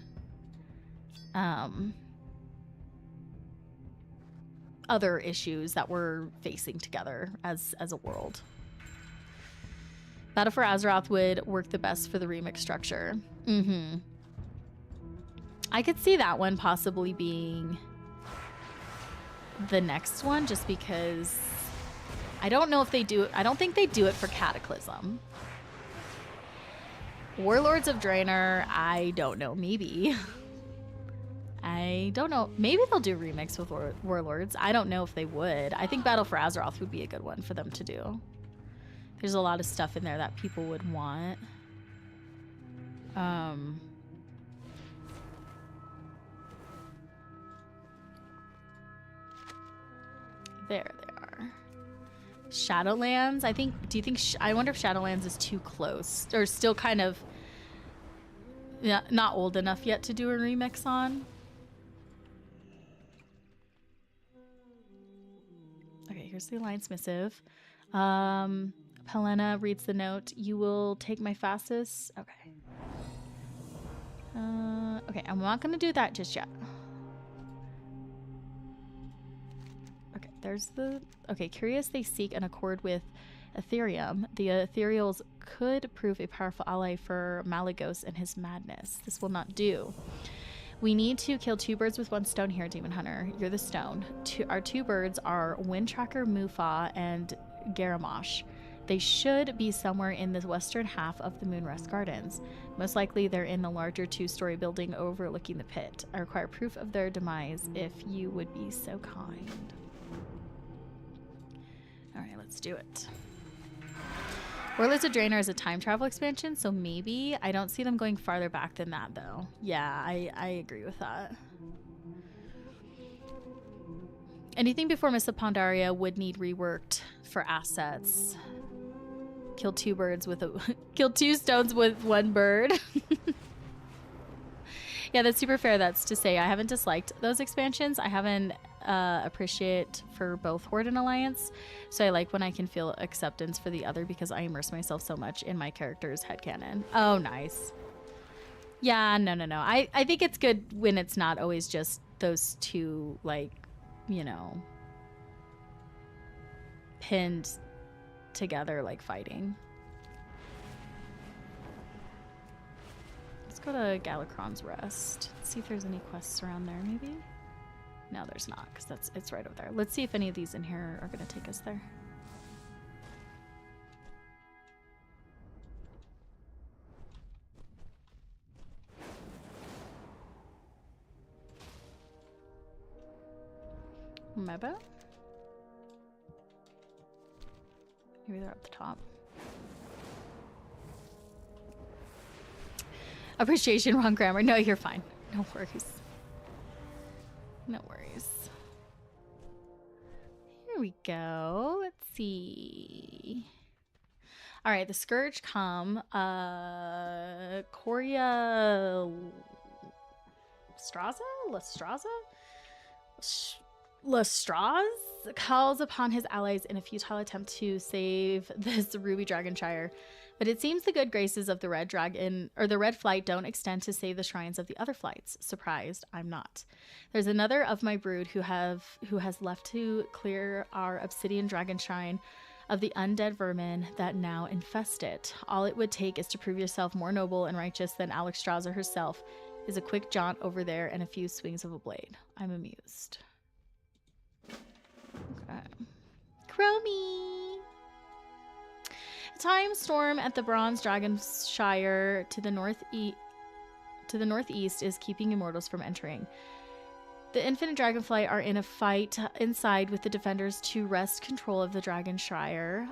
other issues that we're facing together as a world. Battle for Azeroth would work the best for the remix structure. I could see that one possibly being the next one, just because I don't know if they do it. I don't think they do it for Cataclysm. Warlords of Draenor, I don't know. Maybe. I don't know. Maybe they'll do a remix with Warlords. I don't know if they would. I think Battle for Azeroth would be a good one for them to do. There's a lot of stuff in there that people would want. There they are. Shadowlands, I think, do you think, I wonder if Shadowlands is too close or still kind of not old enough yet to do a remix on. Okay, here's the Alliance missive. Helena reads the note. You will take my fastest. Okay. Okay, I'm not going to do that just yet. Okay, there's the... Okay, curious they seek an accord with Ethereum. The Ethereals could prove a powerful ally for Malagos and his madness. This will not do. We need to kill two birds with one stone here, Demon Hunter. You're the stone. Our two birds are Windtracker Mufa and Garamosh. They should be somewhere in the western half of the Moonrest Gardens. Most likely they're in the larger two-story building overlooking the pit. I require proof of their demise if you would be so kind. All right, let's do it. Warlords of Draenor is a time travel expansion, so maybe. I don't see them going farther back than that, though. Yeah, I agree with that. Anything before Miss Pandaria would need reworked for assets. Kill two birds with a... Kill two stones with one bird. Yeah, that's super fair. That's to say I haven't disliked those expansions. I haven't appreciate for both Horde and Alliance. So I like when I can feel acceptance for the other because I immerse myself so much in my character's headcanon. Oh, nice. Yeah, no. I think it's good when it's not always just those two, like, you know, pinned together, like fighting. Let's go to Galakron's Rest. See if there's any quests around there, maybe? No, there's not, because it's right over there. Let's see if any of these in here are going to take us there. My bad. Maybe they're up the top. Appreciation, wrong grammar. No, you're fine. No worries. No worries. Here we go. Let's see. All right, the Scourge come. Coria Lestraze calls upon his allies in a futile attempt to save this Ruby Dragonshire, but it seems the good graces of the Red Dragon or the Red Flight don't extend to save the shrines of the other flights. Surprised, I'm not. There's another of my brood who has left to clear our Obsidian Dragon Shrine of the undead vermin that now infest it. All it would take is to prove yourself more noble and righteous than Alex Strasser herself. Is a quick jaunt over there and a few swings of a blade. I'm amused. Okay. Chromie! A time storm at the Bronze Dragonshire to the northeast is keeping immortals from entering. The Infinite Dragonflight are in a fight inside with the defenders to wrest control of the Dragonshire.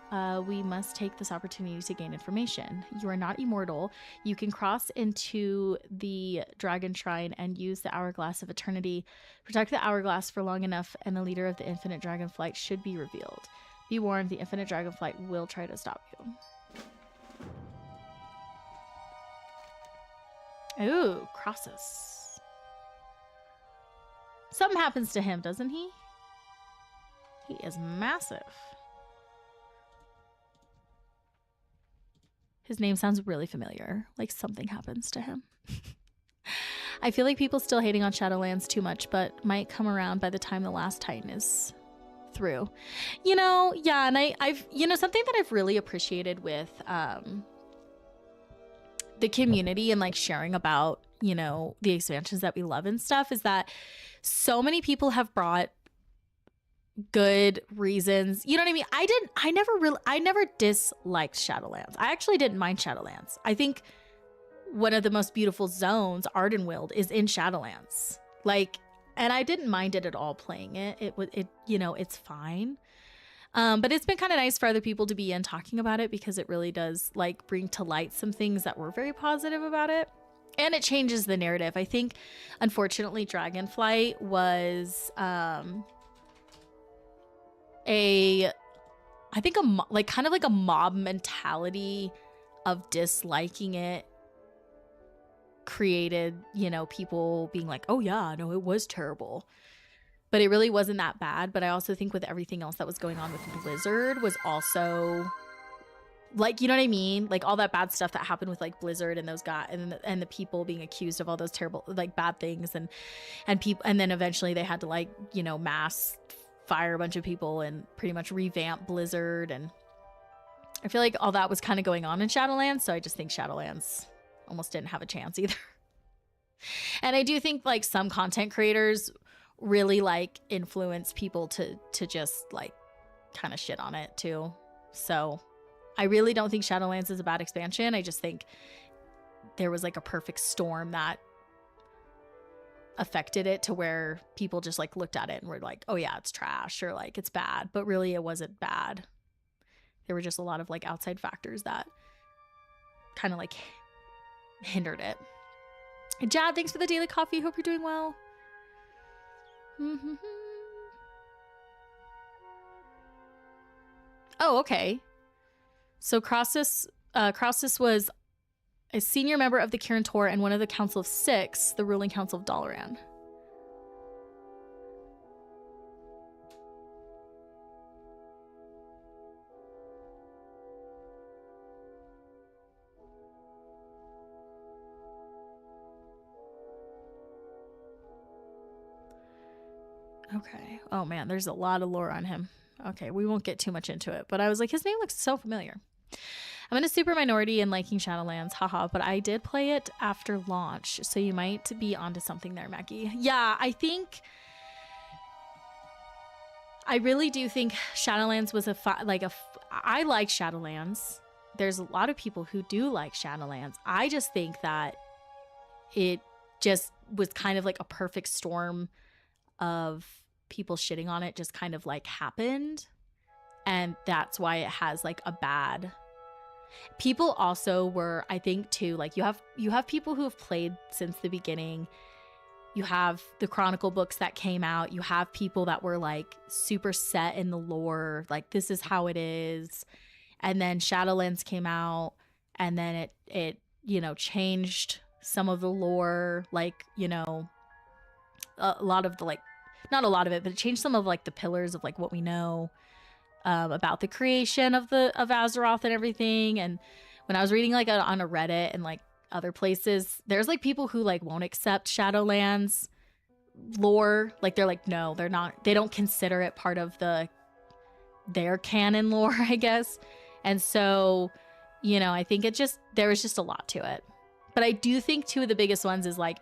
We must take this opportunity to gain information. You are not immortal. You can cross into the Dragon Shrine and use the Hourglass of Eternity. Protect the Hourglass for long enough and the leader of the Infinite Dragonflight should be revealed. Be warned, the Infinite Dragonflight will try to stop you. Ooh, Crossus. Something happens to him, doesn't he? He is massive. His name sounds really familiar. Like something happens to him. I feel like people still hating on Shadowlands too much, but might come around by the time the last Titan is through. You know, yeah, and I've you know, something that I've really appreciated with the community and like sharing about, you know, the expansions that we love and stuff is that so many people have brought good reasons. You know what I mean? I never disliked Shadowlands. I actually didn't mind Shadowlands. I think one of the most beautiful zones, Ardenweald, is in Shadowlands. Like, and I didn't mind it at all playing it. It's fine. But it's been kind of nice for other people to be in talking about it, because it really does like bring to light some things that were very positive about it. And it changes the narrative. I think, unfortunately, Dragonflight was kind of like a mob mentality of disliking it created, people being like, oh yeah, no, it was terrible. But it really wasn't that bad. But I also think with everything else that was going on with Blizzard was also like, you know what I mean? Like all that bad stuff that happened with like Blizzard and those guys and the people being accused of all those terrible, like bad things and people. And then eventually they had to like, mass fire a bunch of people and pretty much revamp Blizzard. And I feel like all that was kind of going on in Shadowlands. So I just think Shadowlands almost didn't have a chance either. And I do think like some content creators really like influence people to just like kind of shit on it too. So I really don't think Shadowlands is a bad expansion. I just think there was like a perfect storm that affected it to where people just like looked at it and were like, oh yeah, it's trash or like it's bad. But really it wasn't bad. There were just a lot of like outside factors that kind of like hindered it. And Jad, thanks for the daily coffee. Hope you're doing well. Oh, okay. So Crossus was a senior member of the Kirin Tor and one of the Council of Six, the ruling council of Dalaran. Okay. Oh man, there's a lot of lore on him. Okay, we won't get too much into it, but I was like, his name looks so familiar. I'm in a super minority in liking Shadowlands, haha, but I did play it after launch, so you might be onto something there, Mackie. Yeah, I really do think Shadowlands was I like Shadowlands. There's a lot of people who do like Shadowlands. I just think that it just was kind of like a perfect storm of people shitting on it just kind of like happened, and that's why it has like a bad. People also were, I think too, like you have people who have played since the beginning. You have the Chronicle books that came out. You have people that were like super set in the lore, like this is how it is. And then Shadowlands came out, and then it changed some of the lore, like, a lot of the like, not a lot of it, but it changed some of like the pillars of like what we know about the creation of Azeroth and everything. And when I was reading like on a Reddit and like other places, there's like people who like won't accept Shadowlands lore. Like they're like, no, they don't consider it part of their canon lore, I guess. And so, I think there was just a lot to it. But I do think two of the biggest ones is like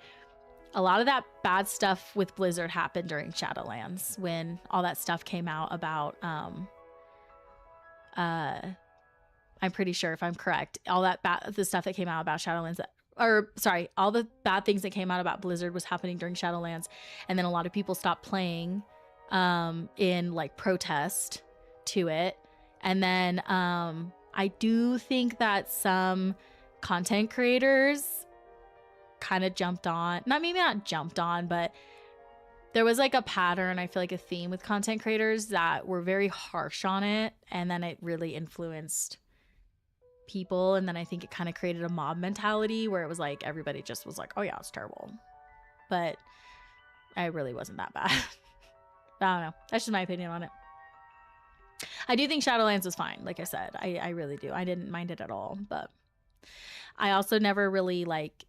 a lot of that bad stuff with Blizzard happened during Shadowlands when all that stuff came out about I'm pretty sure, if I'm correct, all that the stuff that came out about Shadowlands, all the bad things that came out about Blizzard was happening during Shadowlands, and then a lot of people stopped playing in like protest to it. And then I do think that some content creators kind of jumped on, not jumped on, but there was like a pattern, I feel like a theme with content creators that were very harsh on it, and then it really influenced people. And then I think it kind of created a mob mentality where it was like everybody just was like, oh yeah, it's terrible. But I really wasn't that bad. I don't know, that's just my opinion on it. I do think Shadowlands was fine, like I said. I really do. I didn't mind it at all. But I also never really like,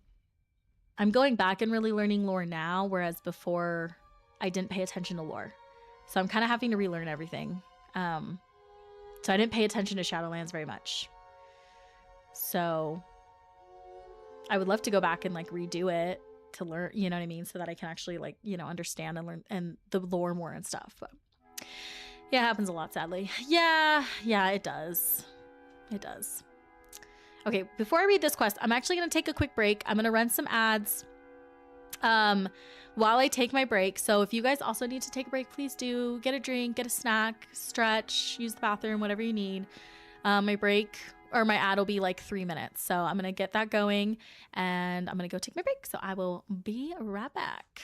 I'm going back and really learning lore now, whereas before I didn't pay attention to lore. So I'm kind of having to relearn everything. So I didn't pay attention to Shadowlands very much. So I would love to go back and like redo it to learn, you know what I mean? So that I can actually like, understand and learn and the lore more and stuff. But yeah, it happens a lot, sadly. Yeah, it does. It does. Okay, before I read this quest, I'm actually going to take a quick break. I'm going to run some ads while I take my break. So if you guys also need to take a break, please do. Get a drink, get a snack, stretch, use the bathroom, whatever you need. My break or my ad will be like 3 minutes. So I'm going to get that going and I'm going to go take my break. So I will be right back.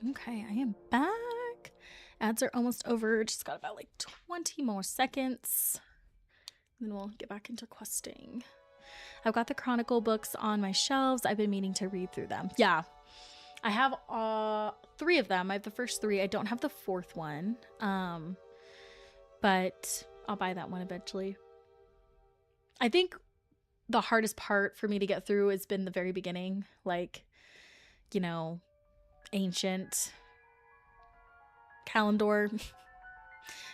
Okay, I am back. Ads are almost over. Just got about like 20 more seconds. Then we'll get back into questing. I've got the Chronicle books on my shelves. I've been meaning to read through them. Yeah, I have 3 of them. I have the first 3. I don't have the 4th one, but I'll buy that one eventually. I think the hardest part for me to get through has been the very beginning, like, you know, ancient Kalimdor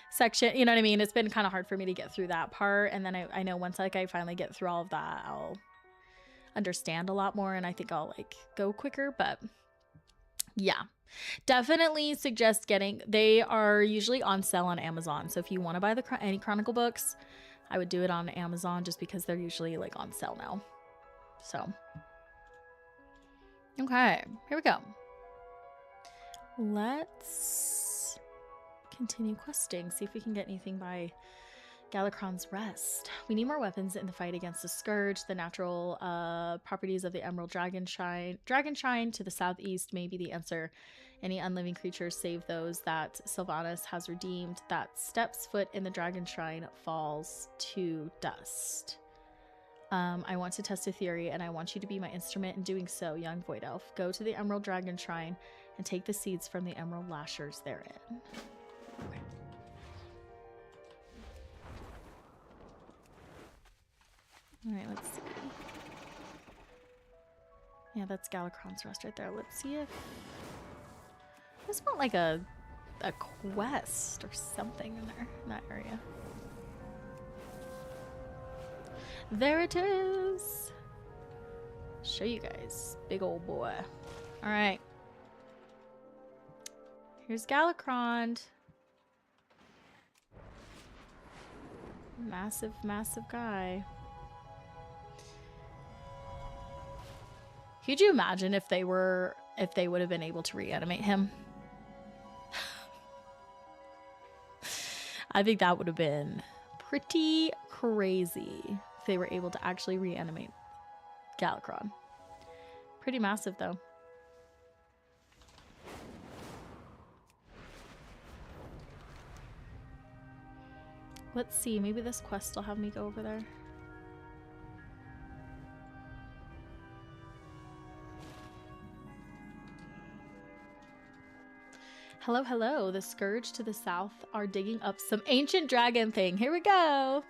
section, you know what I mean? It's been kind of hard for me to get through that part, and then I know once like I finally get through all of that, I'll understand a lot more, and I think I'll like go quicker. But yeah, definitely suggest getting, they are usually on sale on Amazon, so if you want to buy any Chronicle books, I would do it on Amazon just because they're usually like on sale now. So okay, here we go. Let's continue questing, see if we can get anything by Galakron's Rest. We need more weapons in the fight against the Scourge. The natural properties of the Emerald Dragon Shrine to the southeast may be the answer. Any unliving creatures save those that Sylvanas has redeemed that steps foot in the Dragon Shrine falls to dust. I want to test a theory, and I want you to be my instrument in doing so, young Void Elf. Go to the Emerald Dragon Shrine and take the seeds from the Emerald Lashers therein. Okay. Alright, let's see. Yeah, that's Galakron's Rest right there. Let's see if... I just want like a quest or something in there, in that area. There it is! Show you guys. Big old boy. Alright. Here's Galakron. Massive, massive guy. Could you imagine if they would have been able to reanimate him? I think that would have been pretty crazy if they were able to actually reanimate Galakron. Pretty massive though. Let's see, maybe this quest will have me go over there. Hello, hello. The Scourge to the south are digging up some ancient dragon thing. Here we go.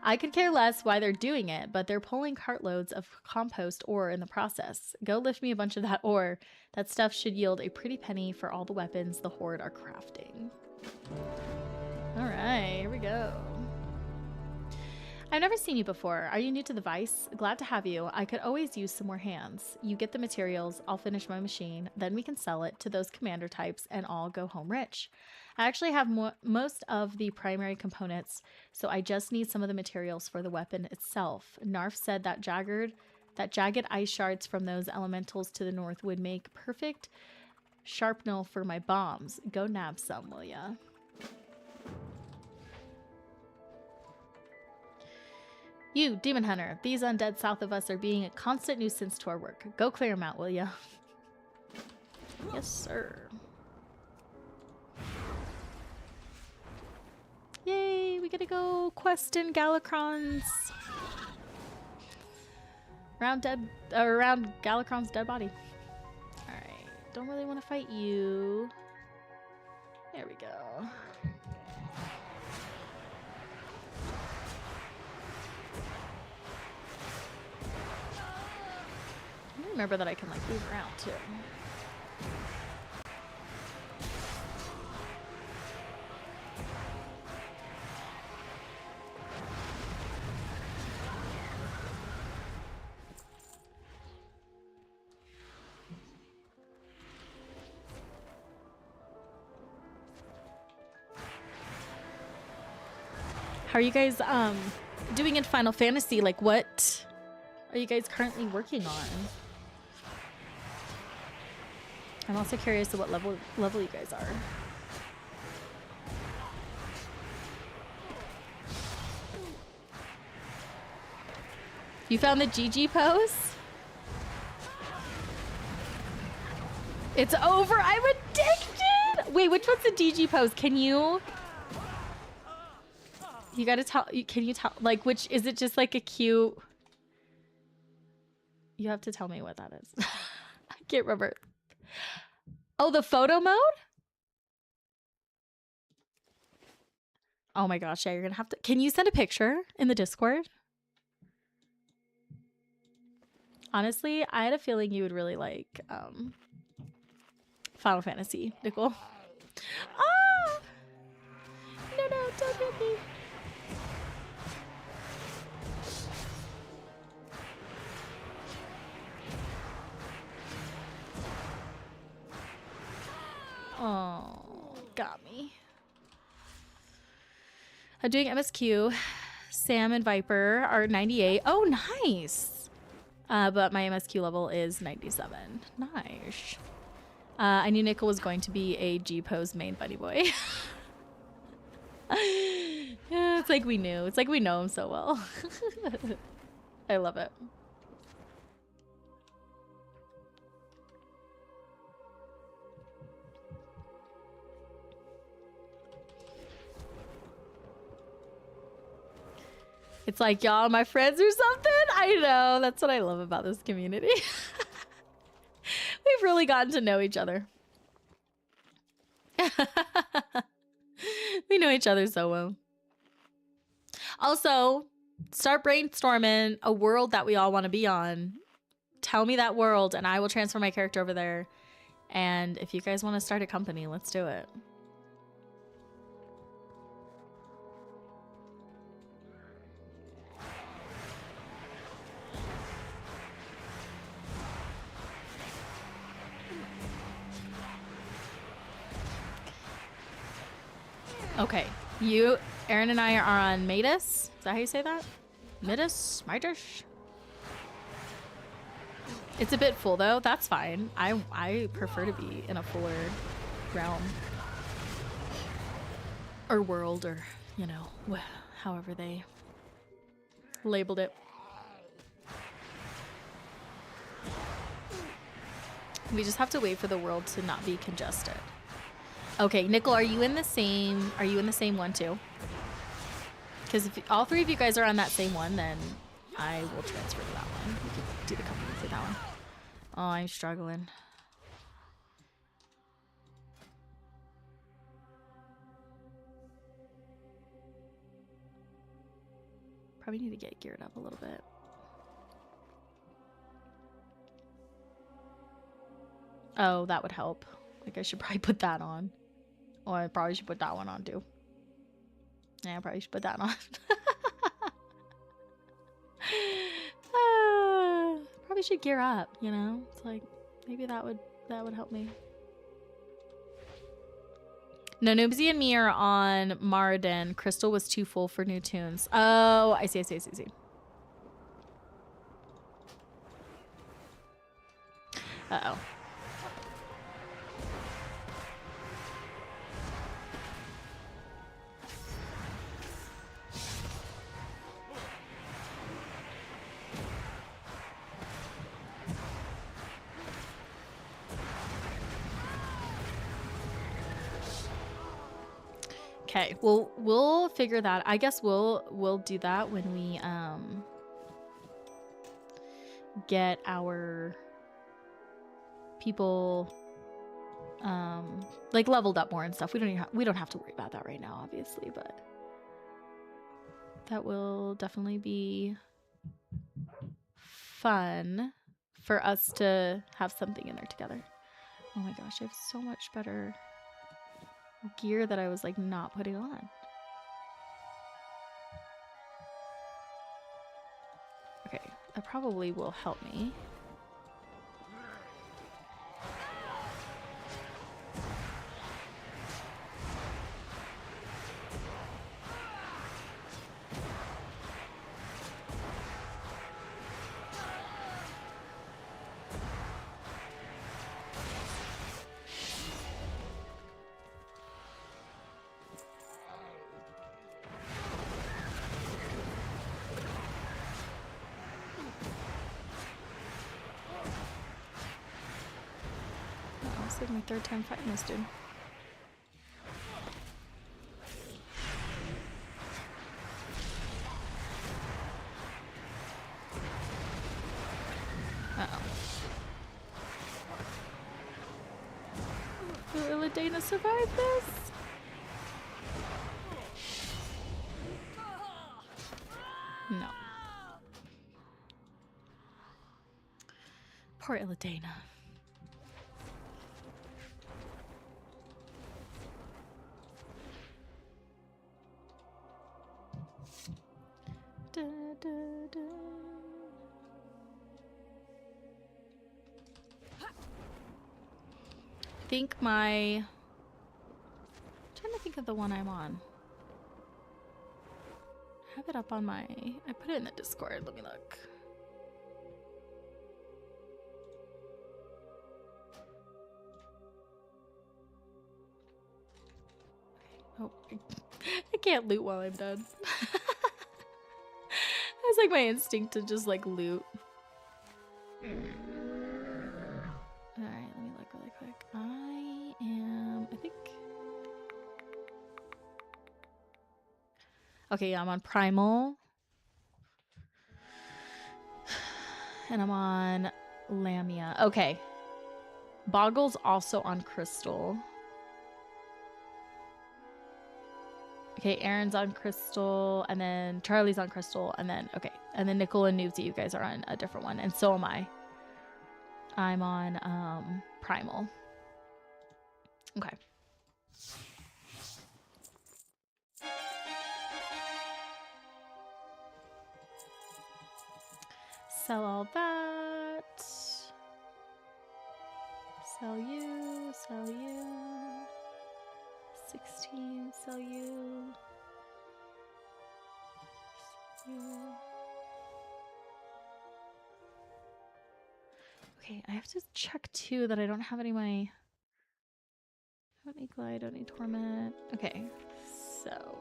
I could care less why they're doing it, but they're pulling cartloads of compost ore in the process. Go lift me a bunch of that ore. That stuff should yield a pretty penny for all the weapons the Horde are crafting. All right, here we go. I've never seen you before. Are you new to the Vice? Glad to have you. I could always use some more hands. You get the materials, I'll finish my machine, then we can sell it to those commander types and all go home rich. I actually have most of the primary components, so I just need some of the materials for the weapon itself. Narf said that jagged ice shards from those elementals to the north would make perfect sharpnel for my bombs. Go nab some, will ya? You, Demon Hunter, these undead south of us are being a constant nuisance to our work. Go clear them out, will ya? Yes, sir. Yay, we get to go quest in Galakron's... around Galakron's dead body. Alright, don't really want to fight you. There we go. Remember that I can like move around too. How are you guys doing in Final Fantasy? Like, what are you guys currently working on? I'm also curious of what level you guys are. You found the GG pose? It's over. I'm addicted. Wait, which one's the DG pose? Can you? You gotta tell. Can you tell? Like, which is it? Just like a cute. You have to tell me what that is. I can't remember. Oh, the photo mode? Oh my gosh, yeah, you're gonna have to... Can you send a picture in the Discord? Honestly, I had a feeling you would really like Final Fantasy, Nicole. Ah! No, don't hit me. Oh, got me. I'm doing MSQ. Sam and Viper are 98. Oh, nice. But my MSQ level is 97. Nice. I knew Nickel was going to be a G-pose main bunny boy. It's like we knew. It's like we know him so well. I love it. It's like, y'all are my friends or something. I know. That's what I love about this community. We've really gotten to know each other. We know each other so well. Also, start brainstorming a world that we all want to be on. Tell me that world and I will transfer my character over there. And if you guys want to start a company, let's do it. Okay, Aaron and I are on Midas. Is that how you say that? Midas? It's a bit full though. That's fine. I prefer to be in a fuller realm. Or world, or, you know, however they labeled it. We just have to wait for the world to not be congested. Okay, Nickel, are you in the same one too? Because if all three of you guys are on that same one, then I will transfer to that one. We can do the company for that one. Oh, I'm struggling. Probably need to get geared up a little bit. Oh, that would help. Like, I should probably put that on. Or I probably should put that one on too. Yeah, I probably should put that on. Probably should gear up, you know? It's like, maybe that would help me. No, Noobsy and me are on Marden. Crystal was too full for new tunes. Oh, I see. Uh-oh. Okay, well, we'll figure that. I guess we'll do that when we get our people like leveled up more and stuff. We don't have to worry about that right now, obviously, but that will definitely be fun for us to have something in there together. Oh my gosh, I have so much better gear that I was like not putting on. Okay, that probably will help me. This is my third time fighting this dude. Uh-oh. Will Illidaina survive this? No. Poor Illidaina. I'm trying to think of the one I'm on. I have it up on I put it in the Discord. Let me look. Oh, I can't loot while I'm done. It's like my instinct to just like loot. Alright, let me look really quick. I think... Okay, yeah, I'm on Primal. And I'm on Lamia. Okay. Boggle's also on Crystal. Okay, Aaron's on Crystal, and then Charlie's on Crystal, and then, okay. And then Nicole and Noobsy, you guys are on a different one, and so am I. I'm on Primal. Okay. Sell all that. Sell you, sell you. 16, sell you. Sell you. Okay, I have to check too that I don't have any of my... I don't need Glide, I don't need Torment. Okay, so...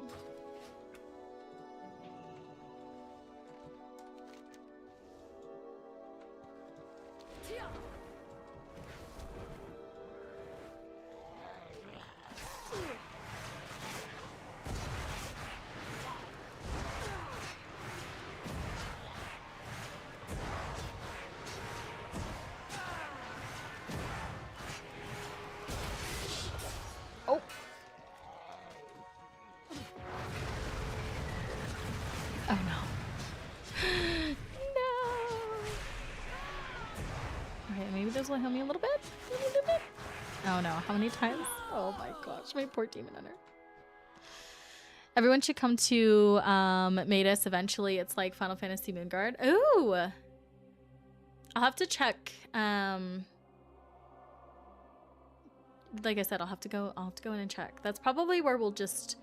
Oh! Oh no. No! Okay, maybe this will heal me a little bit? Maybe a little bit? Oh no, how many times? Oh my gosh, my poor demon hunter. Everyone should come to Matus eventually. It's like Final Fantasy Moonguard. Ooh! I'll have to check. Like I said, I'll have to go in and check. That's probably where we'll just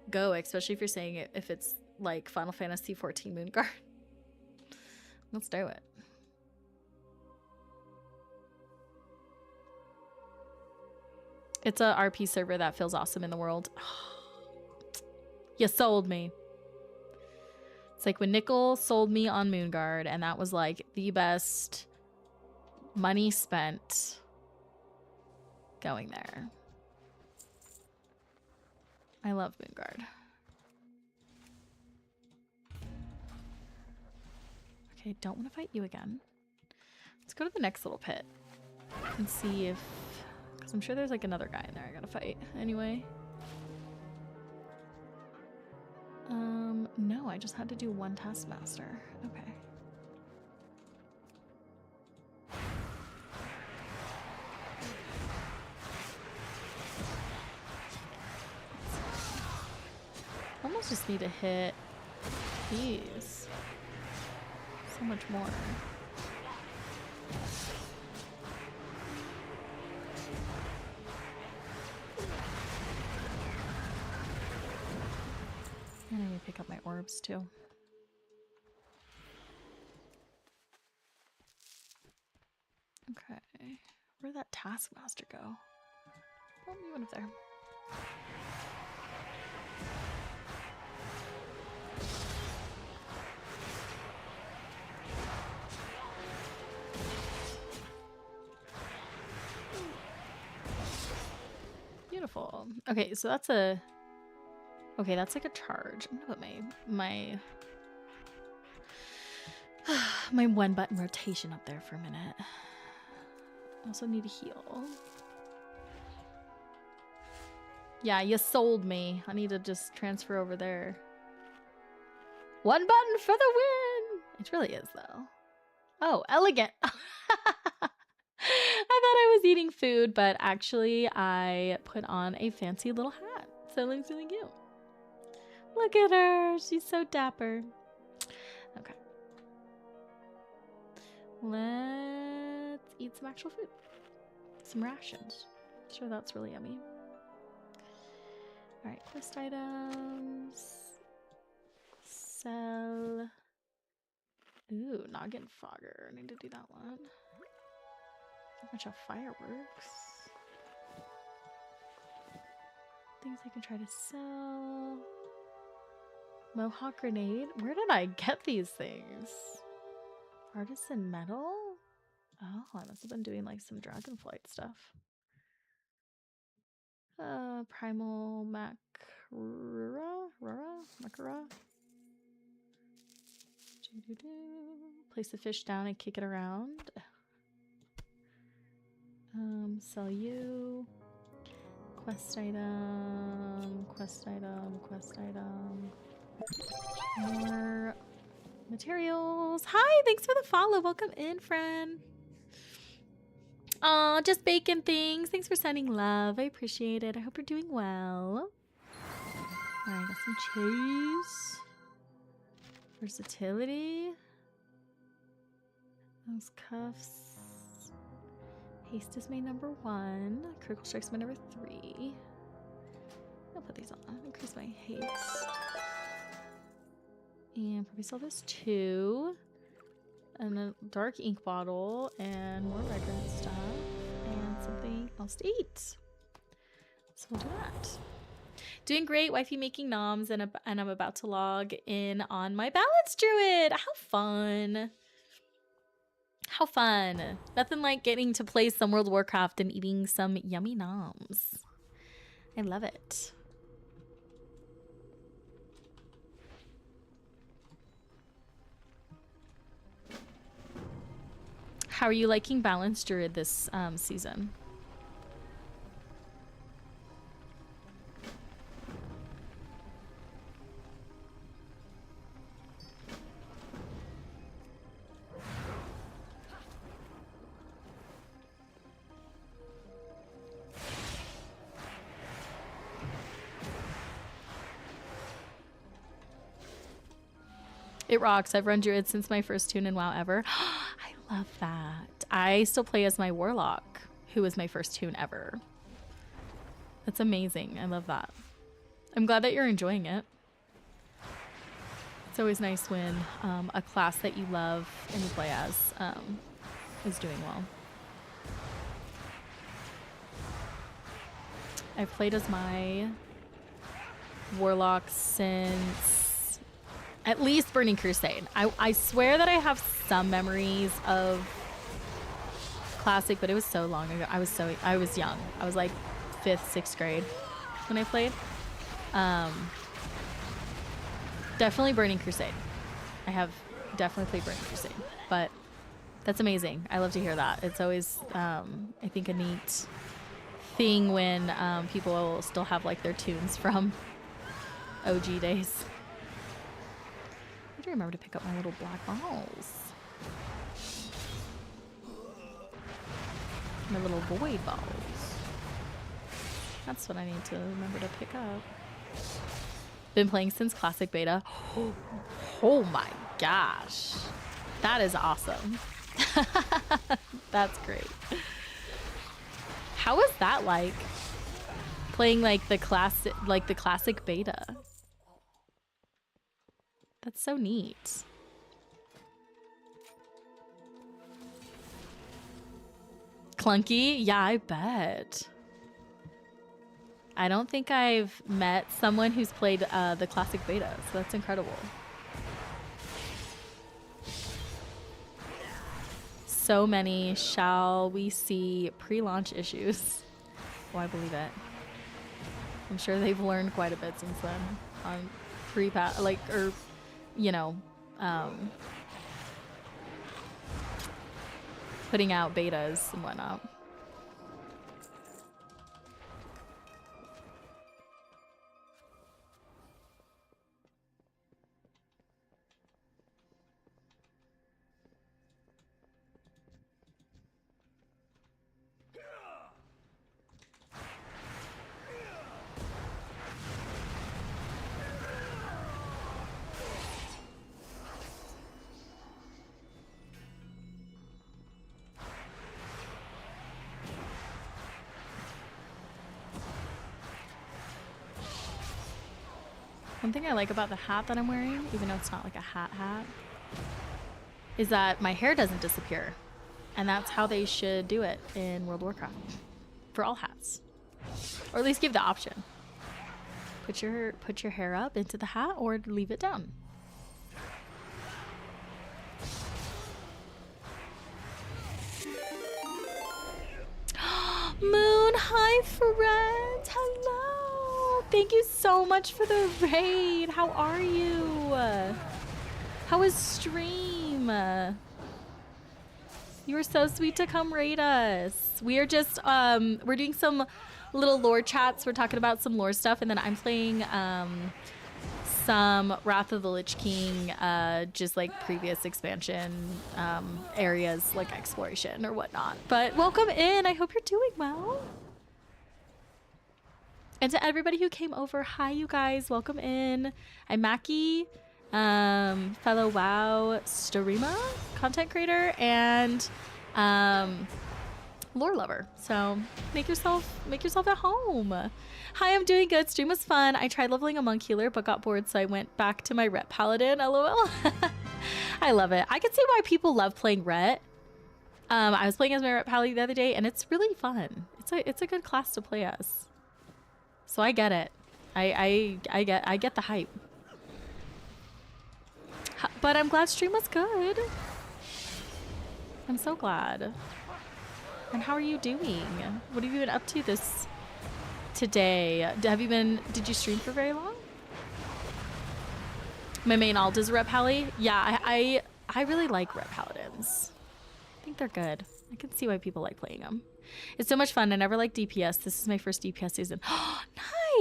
go, especially if you're saying it, if it's like Final Fantasy 14 Moonguard. Let's do it. It's a RP server that feels awesome in the world. You sold me. It's like when Nickel sold me on Moonguard, and that was like the best money spent going there. I love Moonguard. Okay, don't want to fight you again. Let's go to the next little pit and see if... Because I'm sure there's like another guy in there I gotta fight anyway. No, I just had to do one taskmaster. Okay. Almost just need to hit these. So much more. I need to pick up my orbs too. Okay. Where'd that taskmaster go? Oh, you went up there. Beautiful. Okay, so that's a... Okay, that's like a charge. I'm gonna put my my one button rotation up there for a minute. I also need to heal. Yeah, you sold me. I need to just transfer over there. One button for the win! It really is, though. Oh, elegant. I thought I was eating food, but actually I put on a fancy little hat. So it looks really cute. Look at her. She's so dapper. Okay. Let's eat some actual food. Some rations. Sure, that's really yummy. Alright, quest items. Sell. Ooh, noggin fogger. I need to do that one. A bunch of fireworks. Things I can try to sell. Mohawk grenade? Where did I get these things? Artisan metal? Oh, I must have been doing like some Dragonflight stuff. Primal Makara? Place the fish down and kick it around. Sell you. Quest item. More materials. Hi, thanks for the follow. Welcome in, friend. Aw, just baking things. Thanks for sending love. I appreciate it. I hope you're doing well. Alright, got some cheese. Versatility. Those cuffs. Haste is my number 1. Critical strike's my number 3. I'll put these on. Increase my haste. And probably sell this 2. And a dark ink bottle. And more record stuff. And something else to eat. So we'll do that. Doing great. Wifey making noms. And I'm about to log in on my balance druid. How fun. How fun. Nothing like getting to play some World of Warcraft and eating some yummy noms. I love it. How are you liking Balance Druid this season? It rocks. I've run Druid since my first tune in WoW ever. I love that. I still play as my Warlock, who was my first tune ever. That's amazing. I love that. I'm glad that you're enjoying it. It's always nice when a class that you love and you play as is doing well. I've played as my Warlock since at least Burning Crusade. I swear that I have some memories of Classic, but it was so long ago. I was young. I was like 5th, 6th grade when I played. Definitely Burning Crusade. I have definitely played Burning Crusade, but that's amazing. I love to hear that. It's always, I think, a neat thing when people still have like their tunes from OG days. I do remember to pick up my little black balls. My little void balls. That's what I need to remember to pick up. Been playing since Classic Beta. Oh my gosh. That is awesome. That's great. How was that like? Playing like the classic beta. That's so neat. Clunky? Yeah, I bet. I don't think I've met someone who's played the classic beta, so that's incredible. So many shall we see pre-launch issues. Oh, I believe it. I'm sure they've learned quite a bit since then on putting out betas and whatnot. One thing I like about the hat that I'm wearing, even though it's not like a hat, is that my hair doesn't disappear. And that's how they should do it in World of Warcraft. For all hats. Or at least give the option. Put your hair up into the hat or leave it down. Moon, hi friend. Hello. Thank you so much for the raid. How are you? How was stream? You were so sweet to come raid us. We are just we're doing some little lore chats. We're talking about some lore stuff, and then I'm playing some Wrath of the Lich King, just like previous expansion areas, like exploration or whatnot. But welcome in. I hope you're doing well. And to everybody who came over, hi you guys, welcome in. I'm Mackie, fellow WoW streamer, content creator, and lore lover. So make yourself at home. Hi, I'm doing good. Stream was fun. I tried leveling a monk healer but got bored, so I went back to my Ret paladin. LOL. I love it. I can see why people love playing Ret. I was playing as my Ret paladin the other day, and it's really fun. It's a good class to play as. So I get it. I get the hype. But I'm glad stream was good. I'm so glad. And how are you doing? What have you been up to today? Did you stream for very long? My main alt is Rep Pally. Yeah, I really like Rep Paladins. I think they're good. I can see why people like playing them. It's so much fun. I never liked DPS. This is my first DPS season.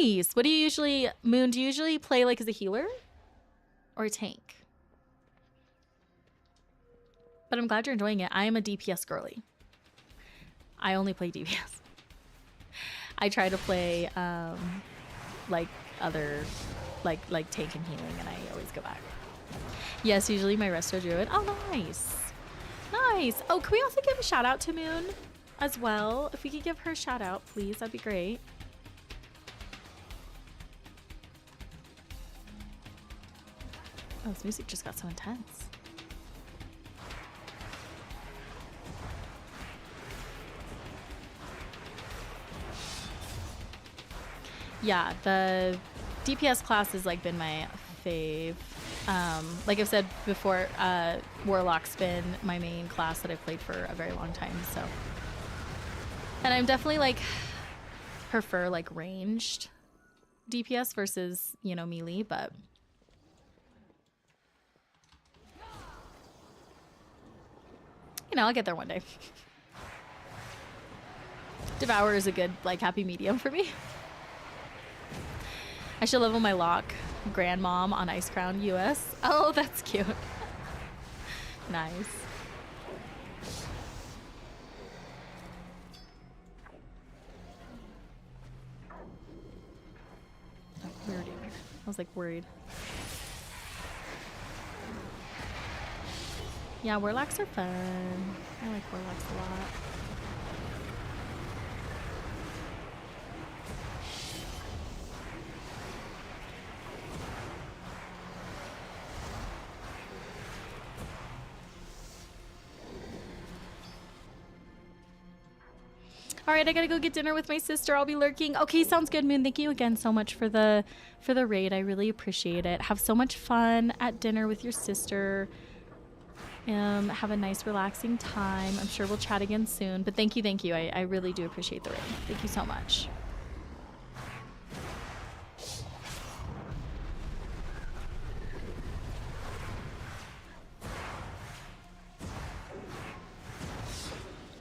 Nice. What do you usually, Moon, do you usually play like as a healer or a tank? But I'm glad you're enjoying it. I am a DPS girly. I only play DPS. I try to play like other like tank and healing, and I always go back. Yes, usually my resto druid. Oh, nice. Nice. Oh, can we also give a shout out to Moon as well? If we could give her a shout out, please, that'd be great. Oh, this music just got so intense. Yeah, the DPS class has like been my fave. Like I've said before, Warlock's been my main class that I've played for a very long time. So, and I'm definitely like prefer like ranged DPS versus, you know, melee, but you know, I'll get there one day. Devour is a good like happy medium for me. I should level my lock grandmom on Ice Crown US. Oh, that's cute. Nice. Oh, weird. I was like worried. Yeah, warlocks are fun. I like warlocks a lot. All right, I gotta go get dinner with my sister. I'll be lurking. Okay, sounds good, Moon. Thank you again so much for the raid. I really appreciate it. Have so much fun at dinner with your sister. Have a nice, relaxing time. I'm sure we'll chat again soon. But thank you, thank you. I really do appreciate the raid. Thank you so much.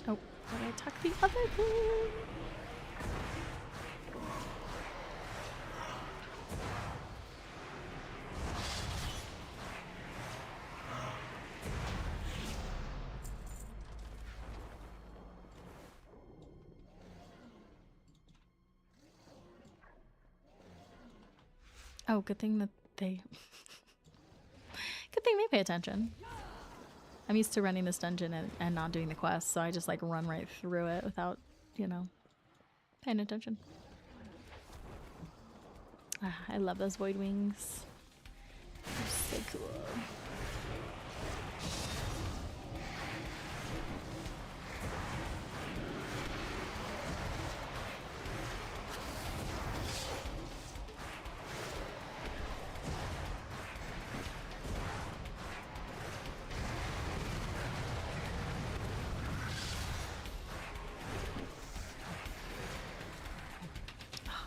Oh, did I tuck the other thing? Oh, good thing that they... good thing they pay attention. I'm used to running this dungeon and not doing the quest, so I just like run right through it without, you know, paying attention. Ah, I love those void wings. They're so cool.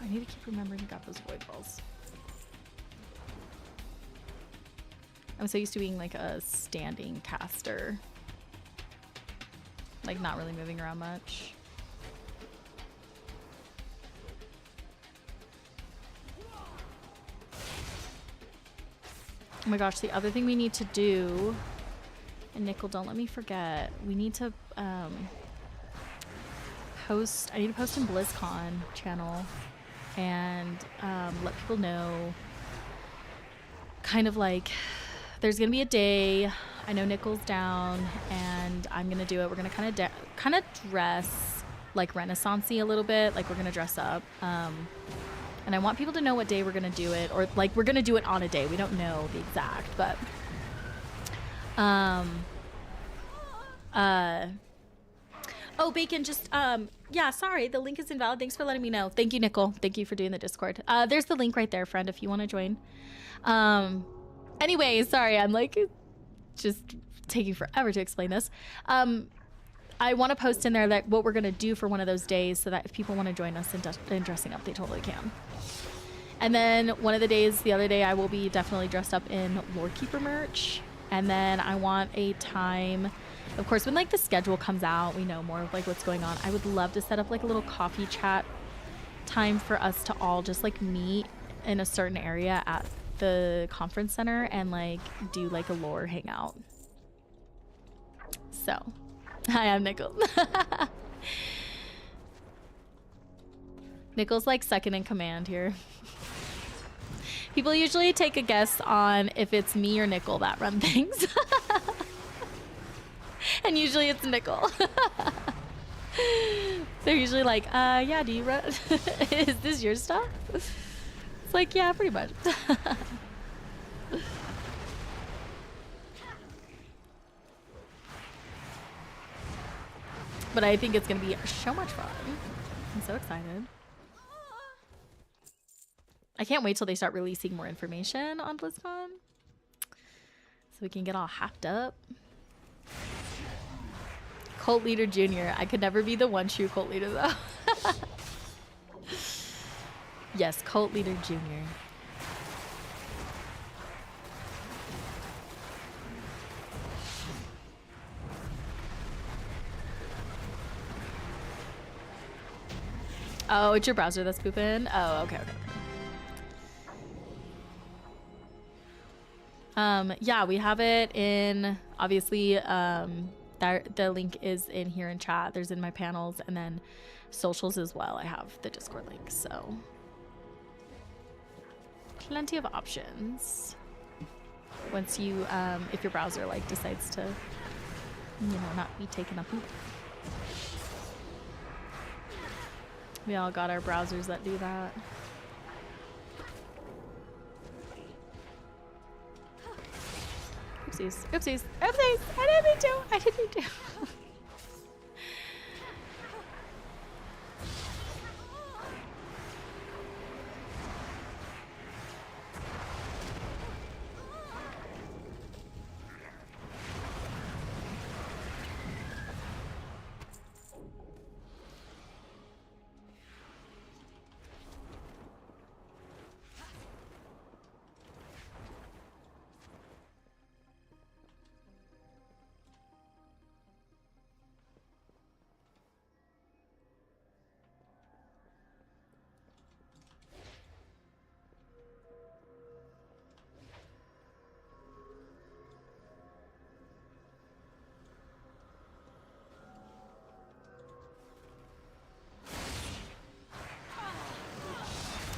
I need to keep remembering to grab those void balls. I'm so used to being like a standing caster. Like not really moving around much. Oh my gosh, the other thing we need to do, and Nickel, don't let me forget, we need to post, I need to post in BlizzCon channel and let people know kind of like there's gonna be a day. I know Nickel's down and I'm gonna do it. We're gonna kind of dress like Renaissance-y a little bit, like we're gonna dress up. And I want people to know what day we're gonna do it, or like we're gonna do it on a day. We don't know the exact, but oh, Bacon, just yeah, sorry, the link is invalid. Thanks for letting me know. Thank you, Nickel. Thank you for doing the Discord. There's the link right there, friend, if you want to join. Anyway, sorry, I'm like just taking forever to explain this. I want to post in there that what we're gonna do for one of those days, so that if people want to join us in dressing up, they totally can. And then one of the days, the other day, I will be definitely dressed up in Lorekeeper merch. And then I want a time, of course, when like the schedule comes out, we know more of like what's going on. I would love to set up like a little coffee chat time for us to all just like meet in a certain area at the conference center and like do like a lore hangout. So, hi, I'm Nickel. Nickel's like second in command here. People usually take a guess on if it's me or Nickel that run things. And usually it's Nickel. They're usually like, yeah, do you run? Is this your stuff? It's like, yeah, pretty much. But I think it's going to be so much fun. I'm so excited. I can't wait till they start releasing more information on BlizzCon, so we can get all hyped up. Cult Leader Junior. I could never be the one true cult leader though. Yes, Cult Leader Junior. Oh, it's your browser that's pooping? Oh, okay. Yeah, we have it in, obviously, the link is in here in chat. There's in my panels, and then socials as well. I have the Discord link, so plenty of options. Once you, if your browser like decides to, you know, not be taking a poop. We all got our browsers that do that. Oopsies, oopsies, oopsies! I didn't mean to!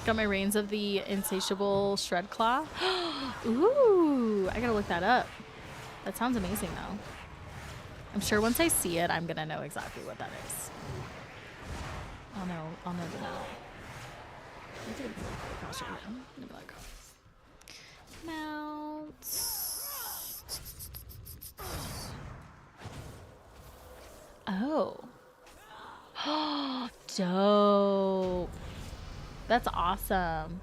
Got my reins of the insatiable shred claw. Ooh, I gotta look that up. That sounds amazing though. I'm sure once I see it, I'm gonna know exactly what that is. I'll know the mount. Oh. Dope. That's awesome.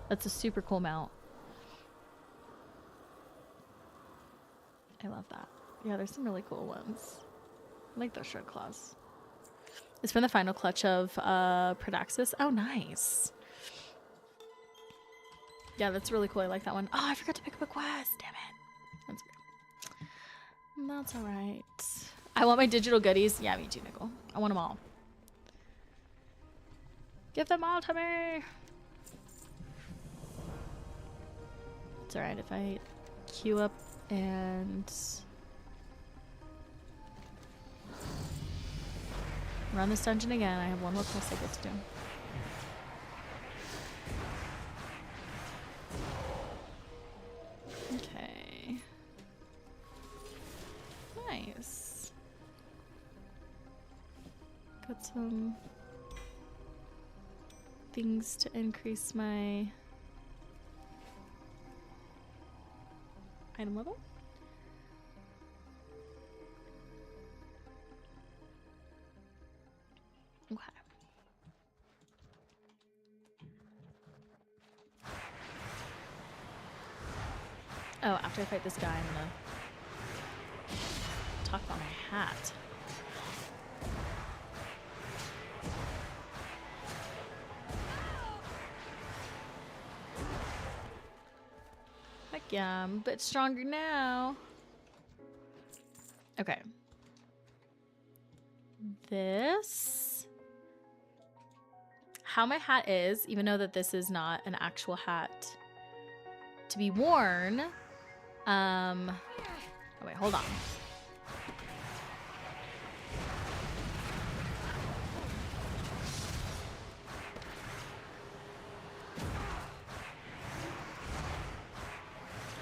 That's a super cool mount. I love that. Yeah, there's some really cool ones. I like those shred claws. It's from the final clutch of Prodaxis. Oh, nice. Yeah, that's really cool. I like that one. Oh, I forgot to pick up a quest. Damn it. That's weird. That's all right. I want my digital goodies. Yeah, me too, Nicole. I want them all. Give them all to me. It's all right if I queue up and run this dungeon again. I have one more quest I get to do. Okay. Nice. Got some things to increase my item level. Okay. Oh, after I fight this guy, I'm gonna talk about my hat. Heck yeah, I'm a bit stronger now. Okay. This. How my hat is, even though that this is not an actual hat to be worn. Oh wait, hold on.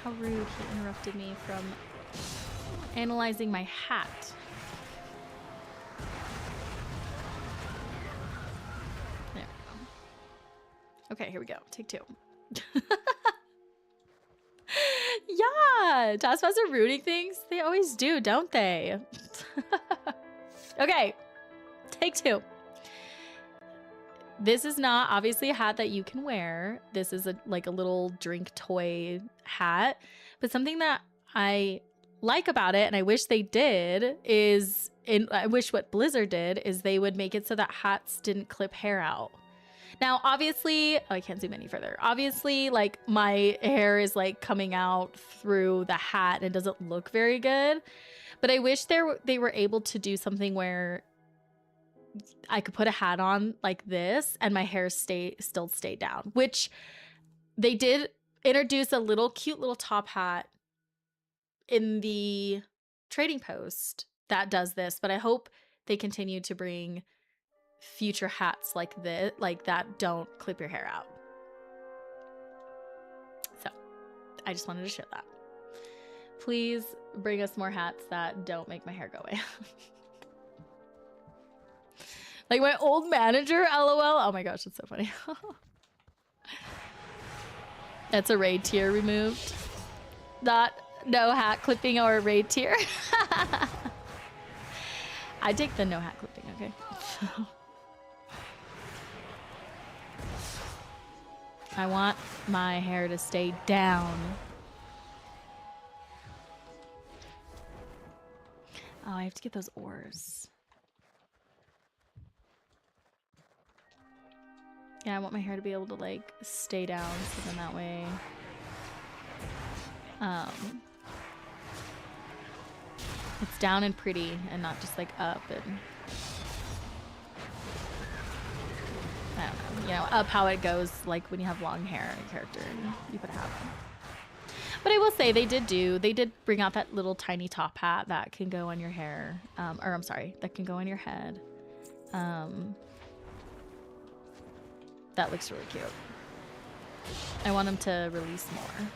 How rude, he interrupted me from analyzing my hat. There we go. Okay, here we go. Take two. Yeah, Taskmaster rooting things. They always do, don't they? Okay, take two. This is not obviously a hat that you can wear. This is like a little drink toy hat. But something that I like about it, and I wish they did, is, I wish what Blizzard did, is they would make it so that hats didn't clip hair out. Now, obviously, I can't zoom any further. Obviously, like, my hair is like coming out through the hat and it doesn't look very good. But I wish they were able to do something where I could put a hat on like this and my hair still stay down, which they did introduce a little cute little top hat in the trading post that does this, but I hope they continue to bring future hats like this, like that don't clip your hair out. So I just wanted to share that. Please bring us more hats that don't make my hair go away. Like my old manager, LOL. Oh my gosh, that's so funny. That's a raid tier removed. Not no hat clipping or a raid tier. I take the no hat clipping, okay? I want my hair to stay down. Oh, I have to get those ores. Yeah, I want my hair to be able to like stay down, so then that way it's down and pretty and not just like up and I don't know, you know, up how it goes like when you have long hair in a character and you put a hat on. But I will say they did bring out that little tiny top hat that can go on your hair, or I'm sorry, that can go on your head. That looks really cute. I want them to release more.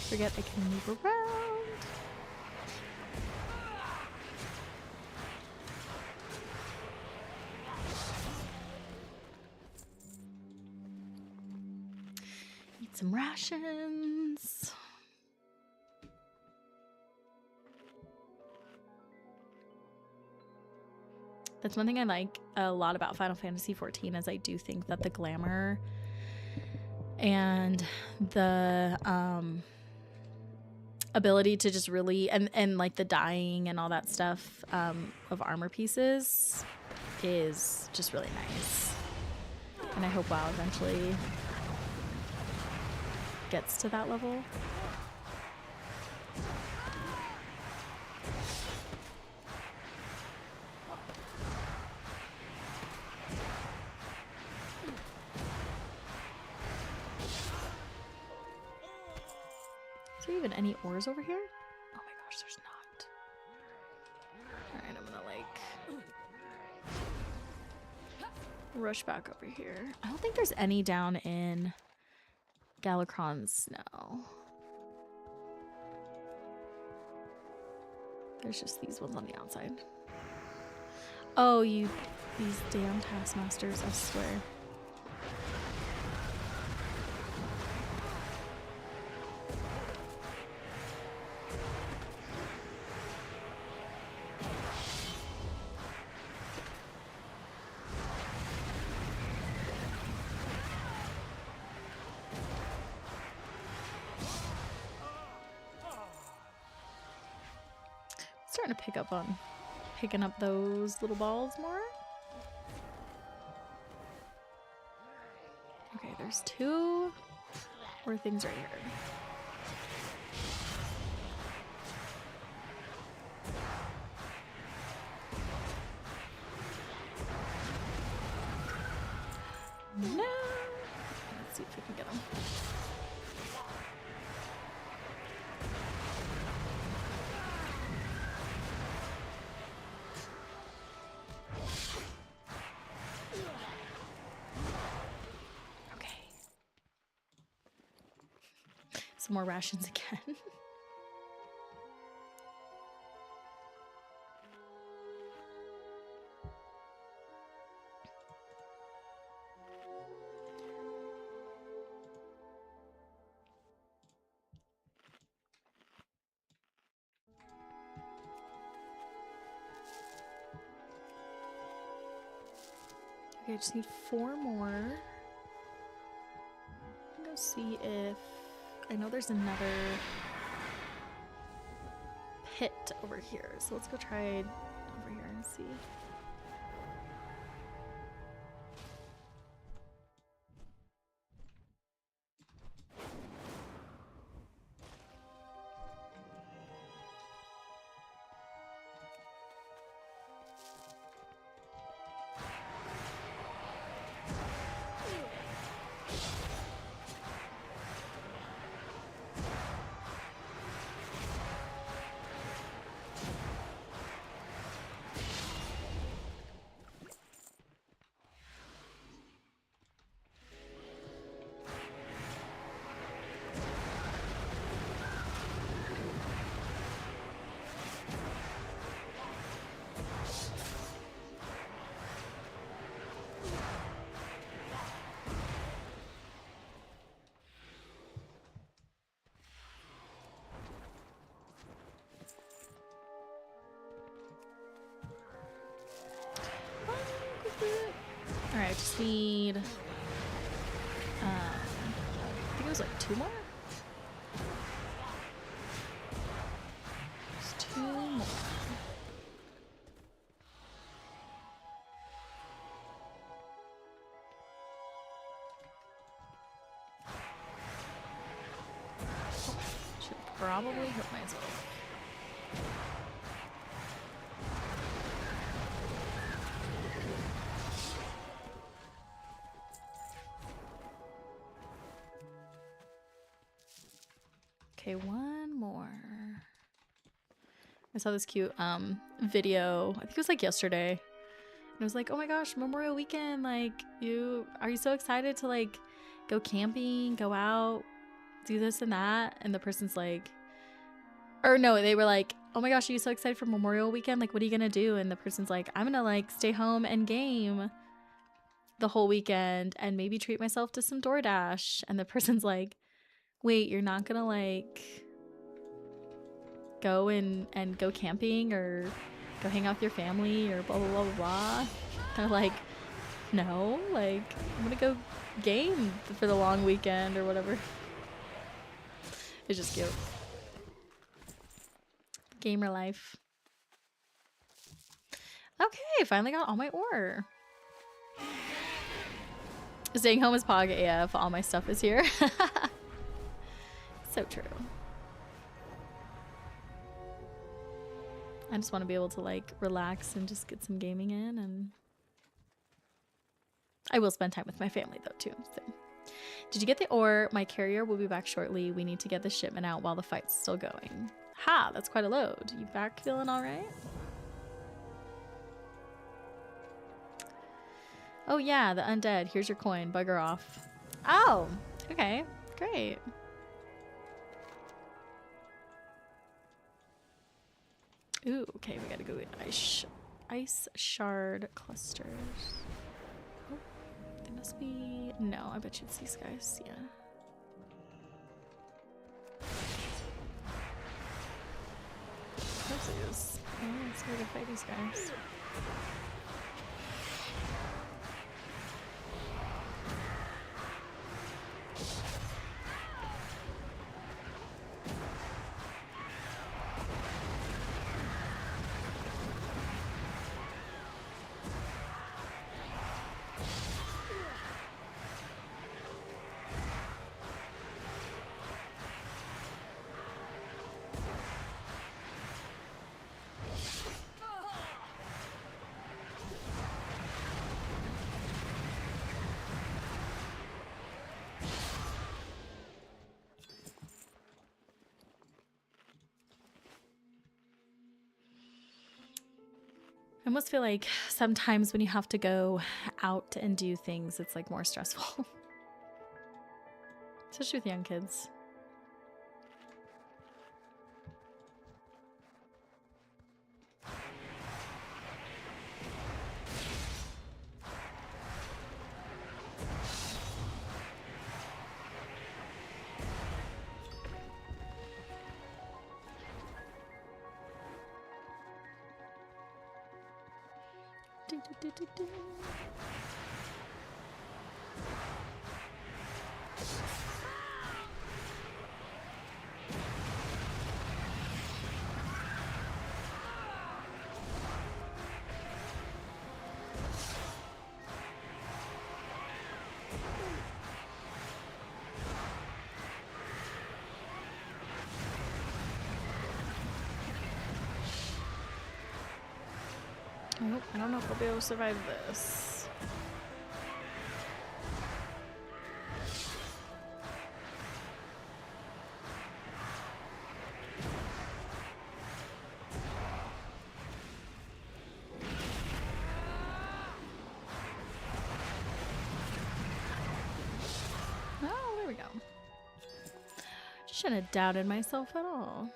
Forget I can move around. some rations. That's one thing I like a lot about Final Fantasy XIV is I do think that the glamour and the ability to just really and like the dyeing and all that stuff of armor pieces is just really nice. And I hope WoW eventually gets to that level. Is there even any ores over here? Oh my gosh, there's not. Alright, I'm gonna like rush back over here. I don't think there's any down in Galakrond Snow. There's just these ones on the outside. Oh, these damn taskmasters, I swear. Starting to pick up on picking up those little balls more. Okay, there's 2 more things right here. No. Let's see if we can get them. Some more rations again. Okay, I just need 4 more. Go see if I know there's another pit over here, so let's go try over here and see. Alright, I just need, I think it was like 2 more? Just 2 more. Should probably hurt myself. Okay, 1 more. I saw this cute video, I think it was like yesterday. And it was like, oh my gosh, Memorial Weekend, like are you so excited to like go camping, go out, do this and that? And the person's like, or no, they were like, oh my gosh, are you so excited for Memorial Weekend? Like, what are you gonna do? And the person's like, I'm gonna like stay home and game the whole weekend and maybe treat myself to some DoorDash. And the person's like, Wait, you're not gonna like go and go camping or go hang out with your family or blah blah blah blah blah? They're like, no, like I'm gonna go game for the long weekend or whatever. It's just cute. Gamer life. Okay, finally got all my ore. Staying home is Pog AF. All my stuff is here. So true. I just want to be able to like relax and just get some gaming in, and I will spend time with my family though too. So. Did you get the ore? My carrier will be back shortly. We need to get the shipment out while the fight's still going. Ha, that's quite a load. You back feeling all right? Oh yeah, the undead. Here's your coin. Bugger off. Oh, okay. Great. Ooh, okay, we gotta go get ice shard clusters. Oh, they must be... No, I bet you it's these guys, yeah. Of course it is. Oh, let's go to fight these guys. I almost feel like sometimes when you have to go out and do things, it's like more stressful. Especially with young kids. Nope, I don't know if I'll be able to survive this. Oh, there we go. Shouldn't have doubted myself at all.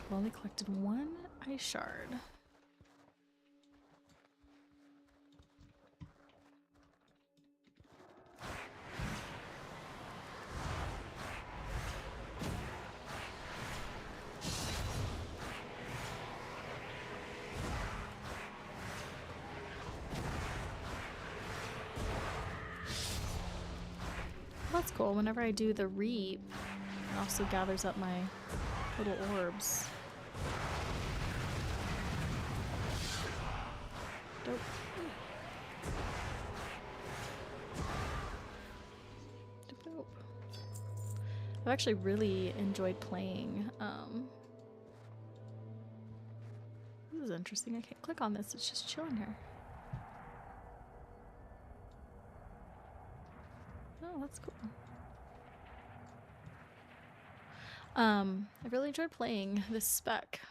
I've only collected one ice shard. That's cool. Whenever I do the reap, it also gathers up my little orbs. Dope. Dope. I've actually really enjoyed playing. This is interesting. I can't click on this. It's just chilling here. Oh, that's cool. I really enjoyed playing this spec.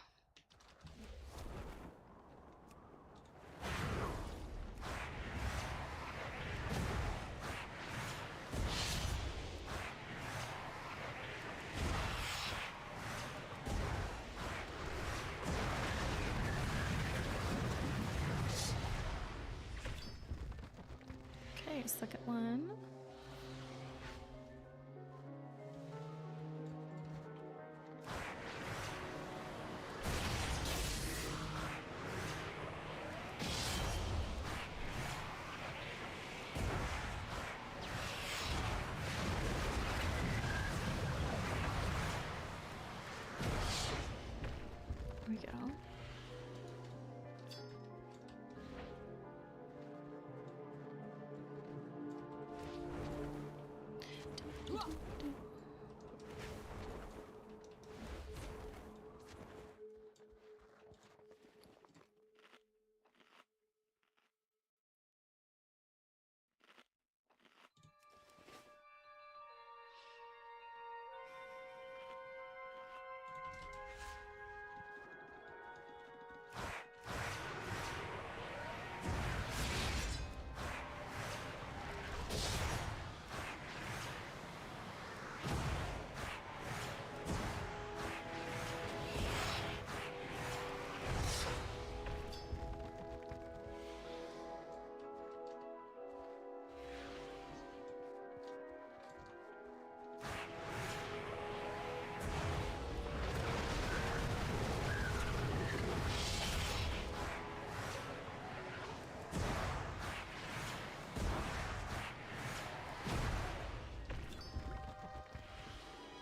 Okay, second one. There we go.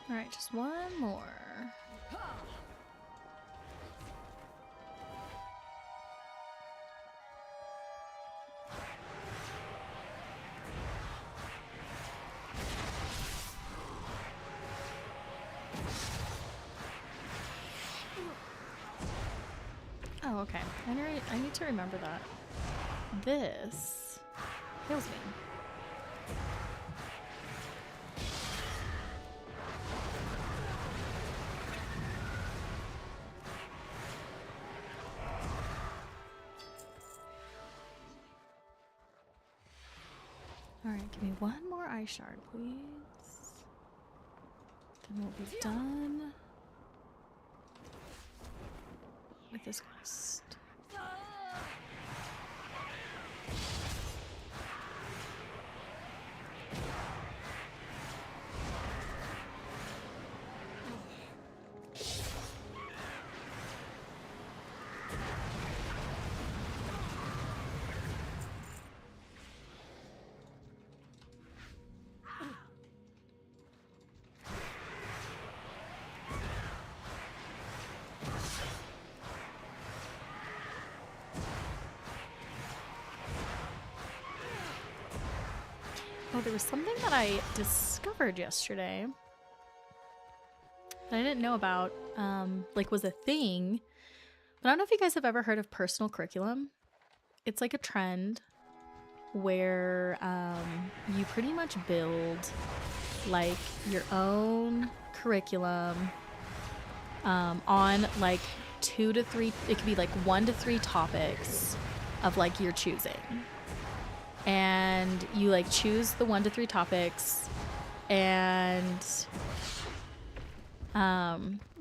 All right, just one more. Oh, okay. I need to remember that. This heals me. Alright, give me one more eye shard, please. Then we'll be done with this quest. Oh, there was something that I discovered yesterday that I didn't know about, like was a thing. But I don't know if you guys have ever heard of personal curriculum. It's like a trend where you pretty much build like your own curriculum on like 2 to 3, it could be like 1 to 3 topics of like your choosing. And you like choose the 1 to 3 topics and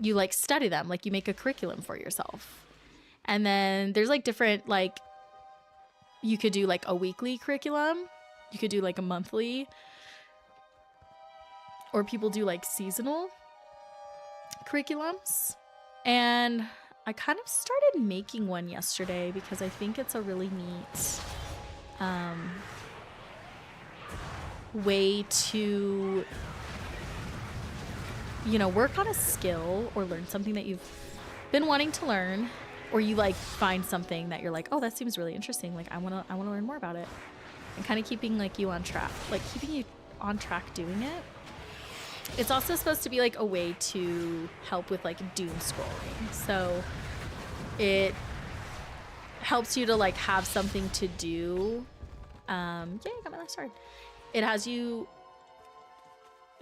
you like study them, like you make a curriculum for yourself. And then there's like different, like you could do like a weekly curriculum, you could do like a monthly, or people do like seasonal curriculums. And I kind of started making one yesterday because I think it's a really neat way to, you know, work on a skill or learn something that you've been wanting to learn, or you like find something that you're like, oh, that seems really interesting, like I want to learn more about it, and kind of keeping like you on track, like keeping you on track doing it. It's also supposed to be like a way to help with like doom scrolling, so it helps you to like have something to do. Yay, I got my last card. It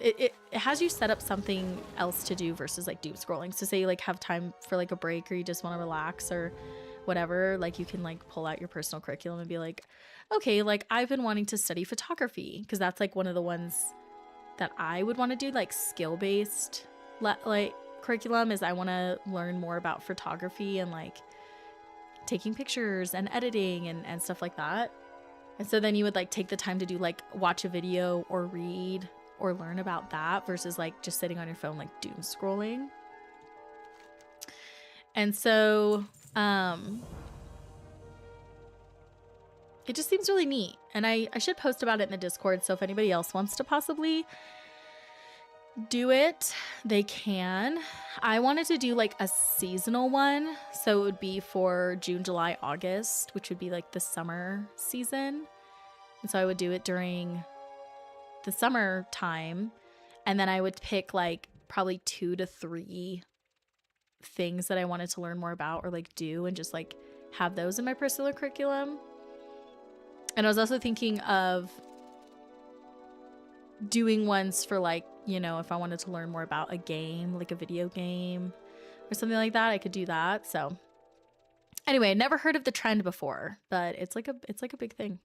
it has you set up something else to do versus like doom scrolling. So say you like have time for like a break or you just want to relax or whatever, like you can like pull out your personal curriculum and be like, okay, like I've been wanting to study photography, because that's like one of the ones that I would want to do, like skill-based like curriculum, is I want to learn more about photography and like taking pictures and editing and stuff like that. And so then you would like take the time to do like watch a video or read or learn about that versus like just sitting on your phone like doom scrolling. And so it just seems really neat. And I should post about it in the Discord, so if anybody else wants to possibly do it, they can. I wanted to do like a seasonal one, so it would be for June, July, August, which would be like the summer season. And so I would do it during the summer time, and then I would pick like probably 2 to 3 things that I wanted to learn more about or like do, and just like have those in my personal curriculum. And I was also thinking of doing ones for like, you know, if I wanted to learn more about a game, like a video game or something like that, I could do that. So anyway, never heard of the trend before, but it's like a big thing.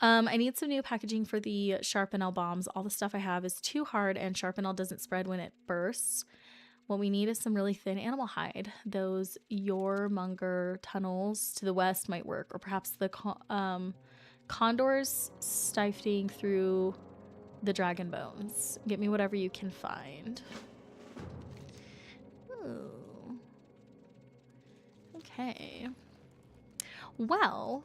I need some new packaging for the Sharpenel bombs. All the stuff I have is too hard and Sharpenel doesn't spread when it bursts. What we need is some really thin animal hide. Those Yormunger tunnels to the west might work, or perhaps the condors stifling through the dragon bones. Get me whatever you can find. Ooh. Okay. Well,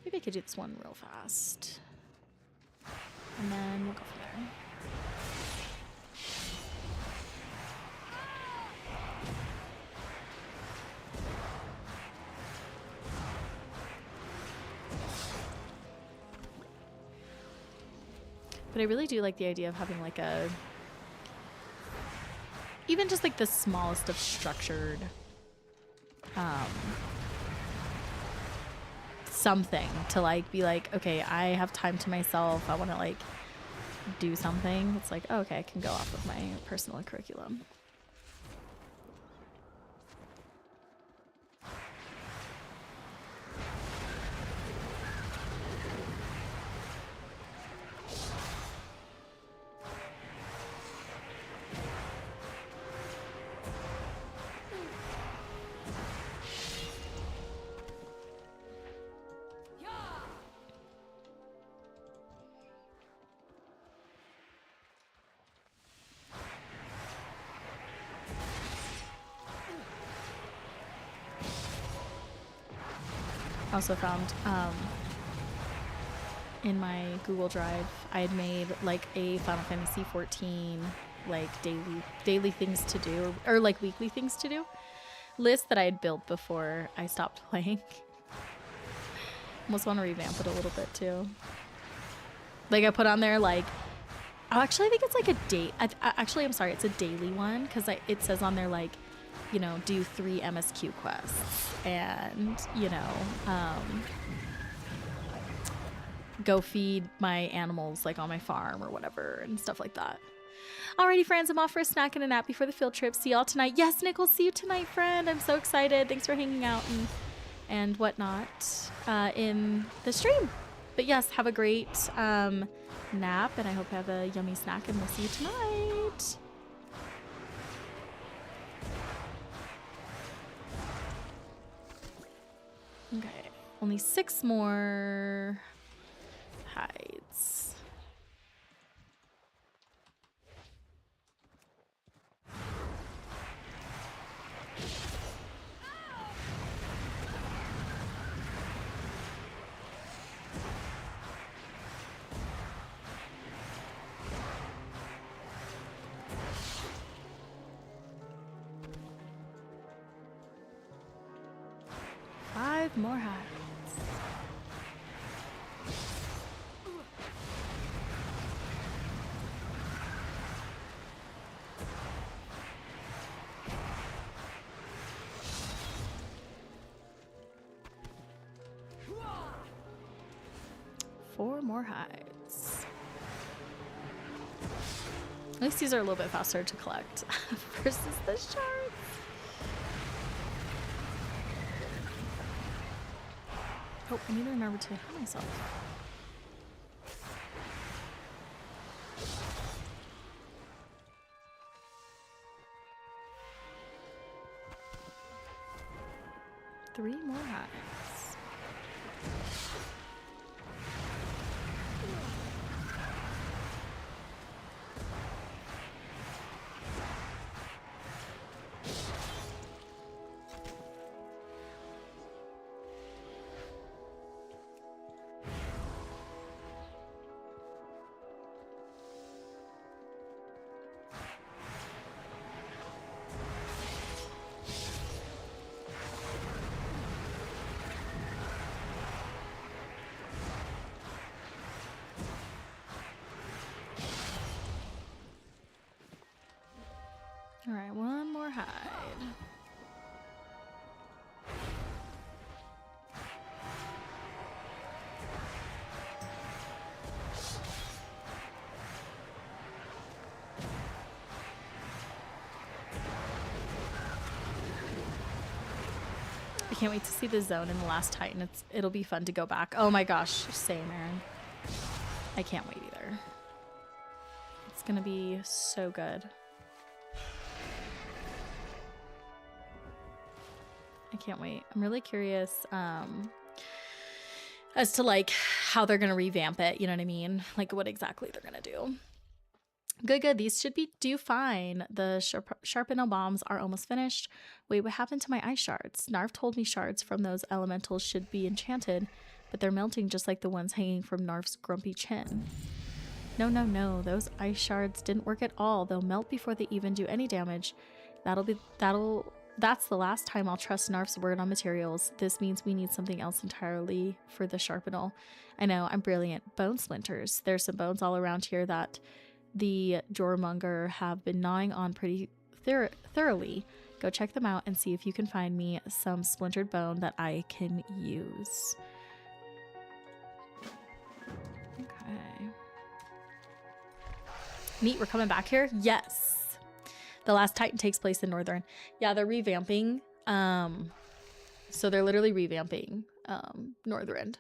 maybe I could do this one real fast. And then we'll go from there. But I really do like the idea of having like a, even just like the smallest of structured something to like be like, okay, I have time to myself, I want to like do something. It's like, oh, okay, I can go off of my personal curriculum. Also found in my Google Drive, I had made like a Final Fantasy 14 like daily things to do, or like weekly things to do list that I had built before I stopped playing. Almost want to revamp it a little bit too. Like I put on there like, oh, actually I think it's like a date. Actually, I'm sorry, it's a daily one, because it says on there like, you know, do 3 MSQ quests and, you know, go feed my animals like on my farm or whatever and stuff like that. Alrighty, friends, I'm off for a snack and a nap before the field trip. See y'all tonight. Yes, Nick, we'll see you tonight, friend. I'm so excited. Thanks for hanging out and whatnot in the stream. But yes, have a great nap, and I hope you have a yummy snack, and we'll see you tonight. Okay, only 6 more hides. More hides. Four more hides. At least these are a little bit faster to collect versus the shards. Oh, I need to remember to heal myself. Three more hives. All right, one more hide. I can't wait to see the zone in the last Titan. It'll be fun to go back. Oh my gosh, same, Aaron. I can't wait either. It's gonna be so good. I can't wait. I'm really curious as to like how they're gonna revamp it. You know what I mean? Like what exactly they're gonna do. Good. These should do fine. The sharpen bombs are almost finished. Wait, what happened to my ice shards? Narv told me shards from those elementals should be enchanted, but they're melting just like the ones hanging from Narv's grumpy chin. No. Those ice shards didn't work at all. They'll melt before they even do any damage. That's the last time I'll trust Narf's word on materials. This means we need something else entirely for the sharpenal. I know, I'm brilliant. Bone splinters. There's some bones all around here that the Jormonger have been gnawing on pretty thoroughly. Go check them out and see if you can find me some splintered bone that I can use. Okay. Neat, we're coming back here? Yes. The last Titan takes place in Northern. Yeah, they're revamping. So they're literally revamping Northern.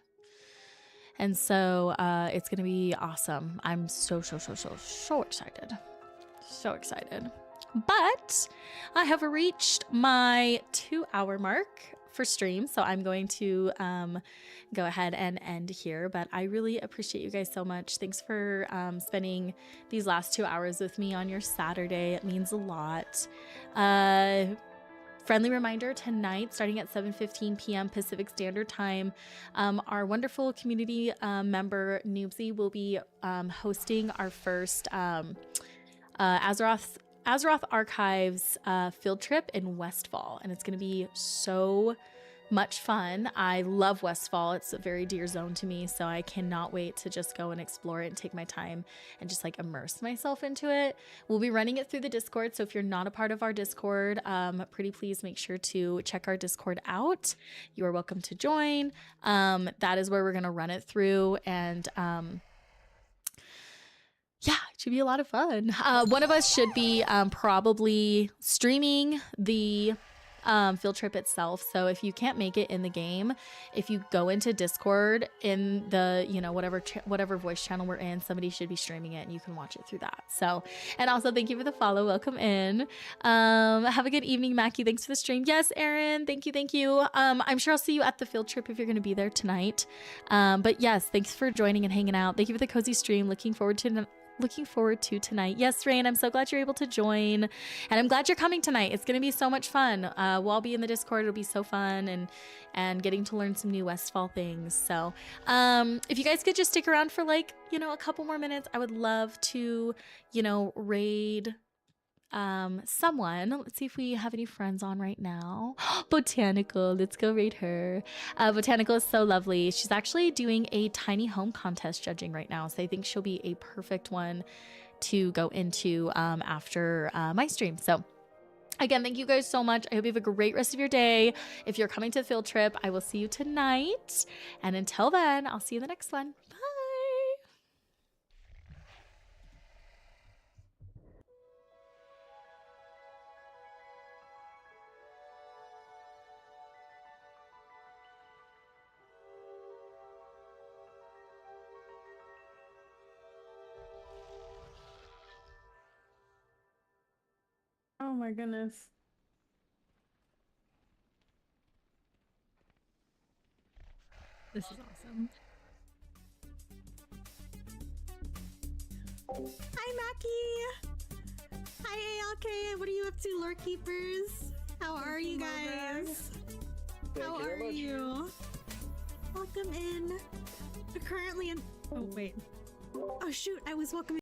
And so it's going to be awesome. I'm so excited. So excited. But I have reached my 2-hour mark for stream. So I'm going to go ahead and end here. But I really appreciate you guys so much. Thanks for spending these last 2 hours with me on your Saturday. It means a lot. Friendly reminder, tonight, starting at 7:15 p.m. Pacific Standard Time, our wonderful community member, Noobsy, will be hosting our first Azeroth Archives field trip in Westfall. And it's going to be so much fun. I love Westfall. It's a very dear zone to me, so I cannot wait to just go and explore it and take my time and just like immerse myself into it. We'll be running it through the Discord, so if you're not a part of our Discord, pretty please make sure to check our Discord out. You are welcome to join. That is where we're going to run it through, and yeah, it should be a lot of fun. One of us should be probably streaming the field trip itself. So if you can't make it in the game, if you go into Discord in the, whatever voice channel we're in, somebody should be streaming it and you can watch it through that. So, and also thank you for the follow. Welcome in. Have a good evening, Mackie. Thanks for the stream. Yes, Aaron. Thank you. I'm sure I'll see you at the field trip if you're going to be there tonight. But yes, thanks for joining and hanging out. Thank you for the cozy stream. Looking forward to tonight. Yes, Rain, I'm so glad you're able to join, and I'm glad you're coming tonight. It's going to be so much fun. We'll all be in the Discord. It'll be so fun, and getting to learn some new Westfall things. So if you guys could just stick around for like, a couple more minutes, I would love to, raid someone. Let's see if we have any friends on right now. Botanical, let's go raid her. Botanical is so lovely. She's actually doing a tiny home contest judging right now, so I think she'll be a perfect one to go into after my stream. So again, thank you guys so much. I hope you have a great rest of your day. If you're coming to the field trip, I will see you tonight, and until then, I'll see you in the next one. Bye. my goodness. This is awesome. Hi, Mackie. Hi, ALK. What are you up to, lore keepers? How are you guys? How are you? Welcome in. We're currently in. Oh wait. Oh shoot! I was welcoming